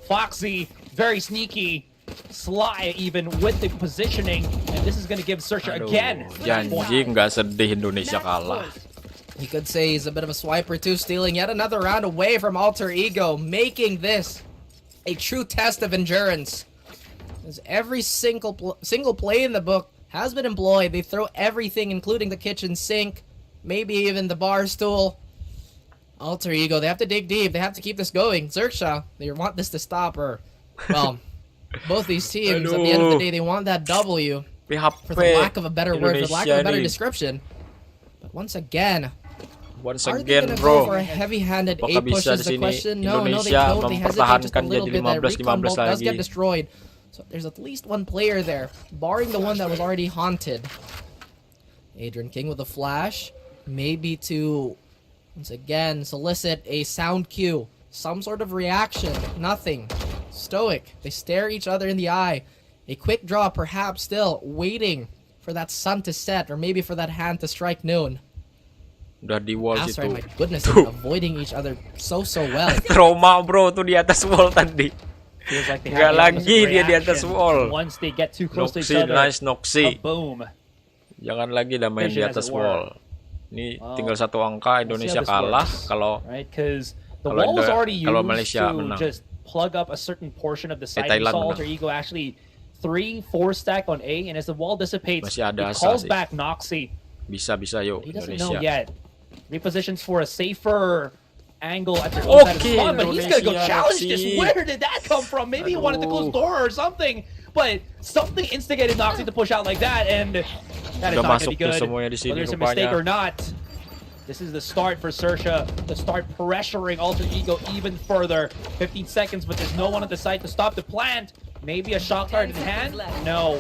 Foxy, very sneaky. sly even with the positioning, and this is going to give Sersha again. Janji nggak sedih Indonesia kalah. You could say he's a bit of a swiper too, stealing yet another round away from Alter Ego, making this a true test of endurance. As every single play in the book has been employed, they throw everything, including the kitchen sink, maybe even the bar stool. Alter Ego, they have to dig deep. They have to keep this going. Zerksha, they want this to stop, or, well, both these teams, at the end of the day, they want that W. For the lack of a better word, for the lack of a better description. But once again, are they gonna go for a heavy-handed A push is the question? No, they don't. They hesitate just a little bit. That recon bolt does get destroyed. So there's at least one player there, barring the one that was already haunted. Adrian King with a flash, maybe to, once again, solicit a sound cue. Some sort of reaction. Nothing. Stoic. They stare each other in the eye. A quick draw, perhaps still waiting for that sun to set, or maybe for that hand to strike noon. Udah di wall situ. My goodness, they're avoiding each other so well. Trauma bro tuh di atas wall tadi. Nggak lagi dia di atas wall. Once they get too close to each Noxy, other, nice Noxy. Boom. Jangan lagi dah main di atas wall. Ini tinggal satu angka, Indonesia kalah. Kalau Malaysia menang. Just plug up a certain portion of the site. We saw Alter Ego actually 3-4 stack on A, and as the wall dissipates, masih ada it calls back Noxy. Bisa yuk he doesn't Indonesia. know yet. Repositions for a safer angle at the side of spawn, but he's gonna go challenge this. Where did that come from? Maybe he wanted to close door or something, but something instigated Noxy to push out like that, and that is not gonna be good. Whether it's a mistake or not, this is the start for Sersha to start pressuring Alter Ego even further. 15 seconds, but there's no one at the site to stop the plant. Maybe a shot card in hand? No.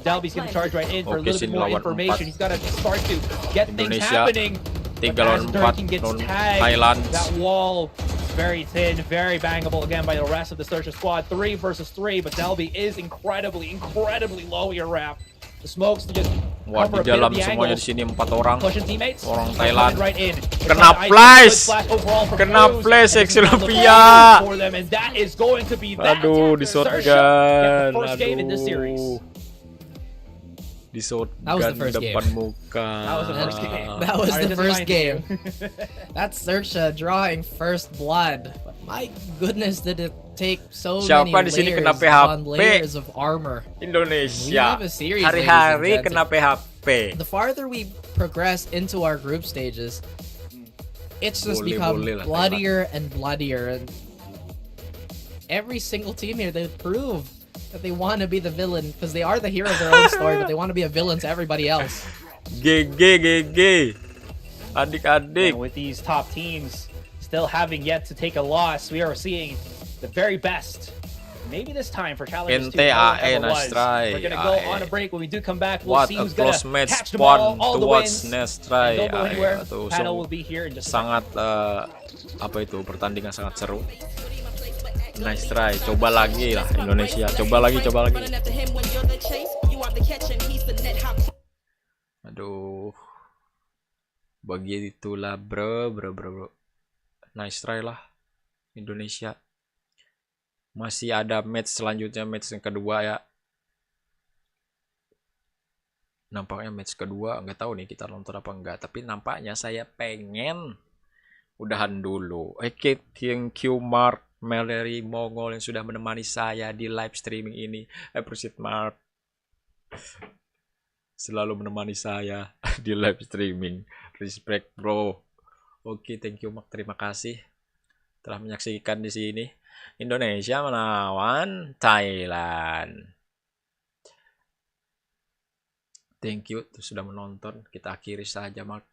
Delby's gonna charge right in for a little bit more information. He's gotta start to get things happening. But as Durkin gets tagged, that wall is very thin, very bangable again by the rest of the Sersha squad. 3 versus 3, but Delby is incredibly low here, Rap. The smokes to just cover a bit of the angle. Semuanya di sini 4 orang. Pushing teammates. Orang Thailand. Right in. Kena flash. Kena flash Exilopia. And that is going to be that. Aduh, di shotgun. First game in this series. Di shotgun depan muka. That was the first game. That was the first game. That's Sersha drawing first blood. But my goodness, did it take so many layers of armor. Indonesia. Hari-hari kena PHP. The farther we progress into our group stages, it's just become bloodier and bloodier. And every single team here, they prove that they want to be the villain, because they are the hero of their own story, but they want to be a villain to everybody else. GG. Adik-adik. With these top teams still having yet to take a loss, we are seeing the very best. Maybe this time for Challengers 2. We're gonna go on a break. When we do come back, we'll see who's gonna catch them all the wins. Don't go anywhere. Panel will be here in just sangat pertandingan sangat seru. Nice try. Coba lagi lah Indonesia. Coba lagi. Aduh. Begitulah bro. Nice try lah Indonesia. Masih ada match selanjutnya, match yang kedua ya. Nampaknya match kedua, nggak tahu nih kita nonton apa enggak, tapi nampaknya saya pengen udahan dulu. Oke, thank you Mark, Mallory, Mongol yang sudah menemani saya di live streaming ini. Appreciate Mark. Selalu menemani saya di live streaming. Respect bro. Oke, thank you Mark, terima kasih telah menyaksikan di sini. Indonesia melawan Thailand. Thank you sudah menonton. Kita akhiri saja Mark.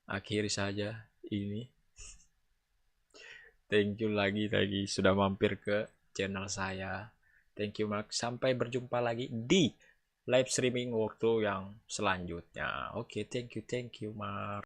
Akhiri saja ini. Thank you lagi sudah mampir ke channel saya. Thank you Mark. Sampai berjumpa lagi di live streaming waktu yang selanjutnya. Oke, thank you Mark.